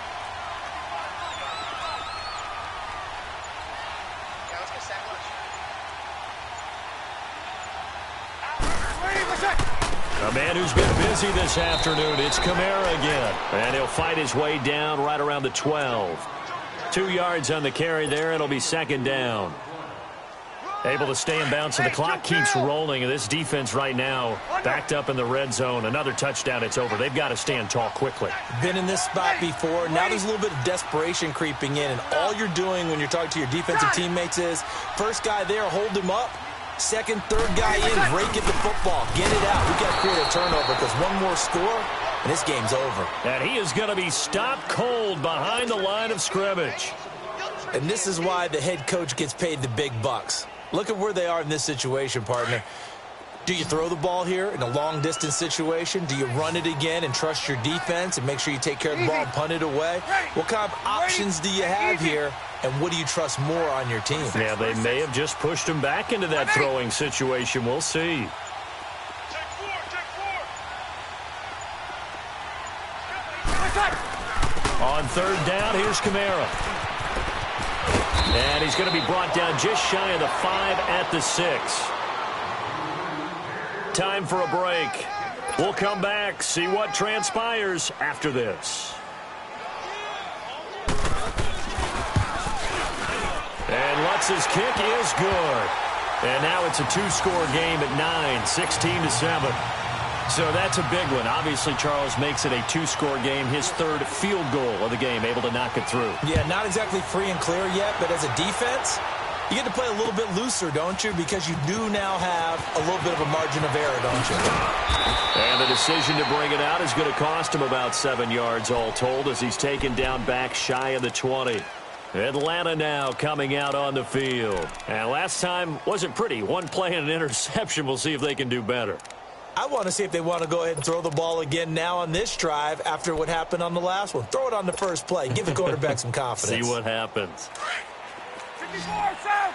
Let's get sandwich. A man who's been busy this afternoon, it's Kamara again. And he'll fight his way down right around the 12. 2 yards on the carry there. It'll be 2nd down. Able to stay in bounds, and the clock keeps rolling. And this defense right now backed up in the red zone. Another touchdown, it's over. They've got to stand tall quickly. Been in this spot before. Now there's a little bit of desperation creeping in. And all you're doing when you're talking to your defensive teammates is, first guy there, hold him up. Second, third guy in, break at the football. Get it out. We've got to create a turnover because one more score, and this game's over. And he is going to be stopped cold behind the line of scrimmage. And this is why the head coach gets paid the big bucks. Look at where they are in this situation, partner. Do you throw the ball here in a long-distance situation? Do you run it again and trust your defense and make sure you take care of the ball and punt it away? What kind of options do you have here? And what do you trust more on your team? Yeah, they may have just pushed him back into that throwing situation. We'll see. On 3rd down, here's Kamara. And he's going to be brought down just shy of the 5 at the 6. Time for a break. We'll come back, see what transpires after this. And Lutz's kick is good. And now it's a two-score game at 9, 16-7. So that's a big one. Obviously, Charles makes it a two-score game. His third field goal of the game, able to knock it through. Yeah, not exactly free and clear yet, but as a defense, you get to play a little bit looser, don't you? Because you do now have a little bit of a margin of error, don't you? And the decision to bring it out is going to cost him about 7 yards all told as he's taken down back shy of the 20. Atlanta now coming out on the field. And last time wasn't pretty. One play and an interception. We'll see if they can do better. I want to see if they want to go ahead and throw the ball again now on this drive after what happened on the last one. Throw it on the first play. Give the quarterback some confidence. See what happens. 54, south.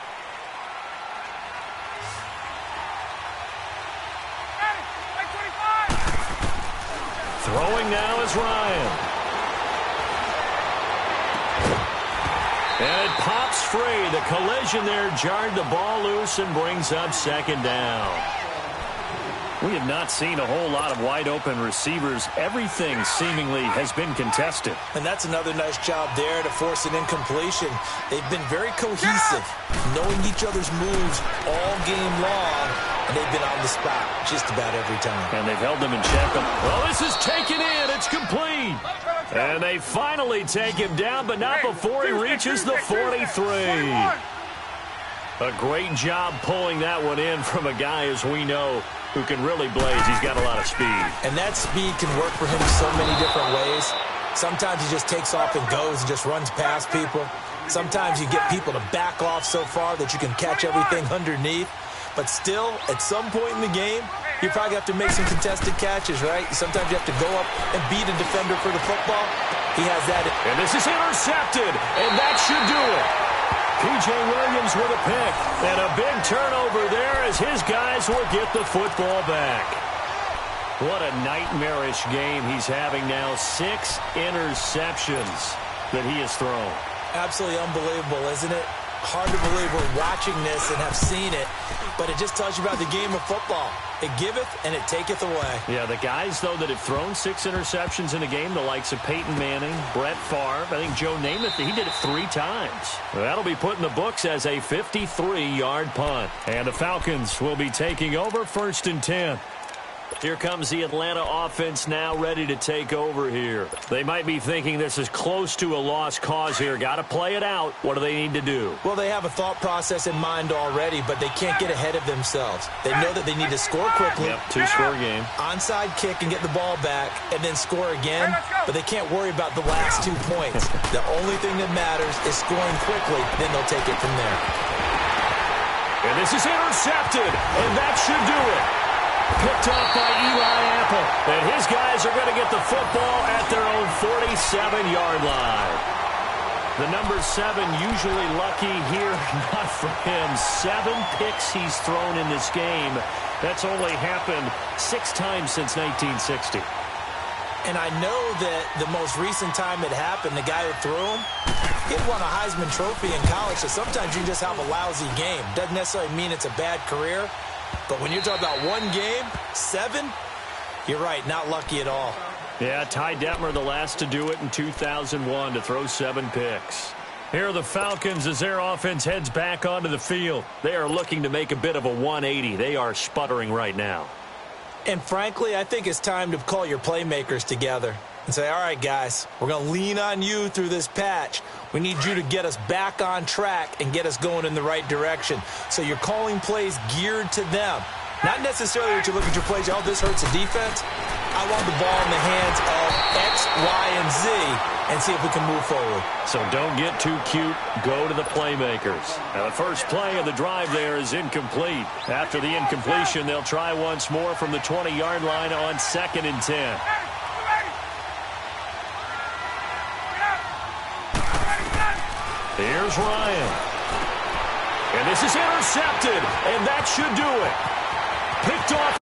Throwing now is Ryan. And it pops free. The collision there jarred the ball loose and brings up second down. We have not seen a whole lot of wide-open receivers. Everything seemingly has been contested. And that's another nice job there to force an incompletion. They've been very cohesive, knowing each other's moves all game long, and they've been on the spot just about every time. And they've held them in check. Well, this is taken in. It's complete. And they finally take him down, but not before he reaches the 43. A great job pulling that one in from a guy, as we know, who can really blaze. He's got a lot of speed. And that speed can work for him so many different ways. Sometimes he just takes off and goes and just runs past people. Sometimes you get people to back off so far that you can catch everything underneath. But still, at some point in the game, you probably have to make some contested catches, right? Sometimes you have to go up and beat a defender for the football. He has that. And this is intercepted, and that should do it. P.J. Williams with a pick, and a big turnover there as his guys will get the football back. What a nightmarish game he's having now. 6 interceptions that he has thrown. Absolutely unbelievable, isn't it? Hard to believe we're watching this and have seen it, but it just tells you about the game of football. It giveth and it taketh away. Yeah, the guys, though, that have thrown 6 interceptions in a game, the likes of Peyton Manning, Brett Favre, I think Joe Namath, he did it 3 times. That'll be put in the books as a 53-yard punt. And the Falcons will be taking over 1st and 10. Here comes the Atlanta offense now ready to take over here. They might be thinking this is close to a lost cause here. Got to play it out. What do they need to do? Well, they have a thought process in mind already, but they can't get ahead of themselves. They know that they need to score quickly. Yep, 2-score game. Onside kick and get the ball back and then score again, but they can't worry about the last 2 points. The only thing that matters is scoring quickly, then they'll take it from there. And this is intercepted, and that should do it. Picked off by Eli Apple. And his guys are going to get the football at their own 47-yard line. The number 7 usually lucky here. Not for him. 7 picks he's thrown in this game. That's only happened 6 times since 1960. And I know that the most recent time it happened, the guy who threw him, he won a Heisman Trophy in college. So sometimes you just have a lousy game. Doesn't necessarily mean it's a bad career. But when you're talking about 1 game, 7, you're right, not lucky at all. Yeah, Ty Detmer, the last to do it in 2001, to throw 7 picks. Here are the Falcons as their offense heads back onto the field. They are looking to make a bit of a 180. They are sputtering right now. And frankly, I think it's time to call your playmakers together and say, all right, guys, we're going to lean on you through this patch. We need you to get us back on track and get us going in the right direction. So you're calling plays geared to them. Not necessarily that you look at your plays, oh, this hurts the defense. I want the ball in the hands of X, Y, and Z and see if we can move forward. So don't get too cute. Go to the playmakers. Now, the first play of the drive there is incomplete. After the incompletion, they'll try once more from the 20-yard line on 2nd and 10. Here's Ryan. And this is intercepted, and that should do it. Picked off.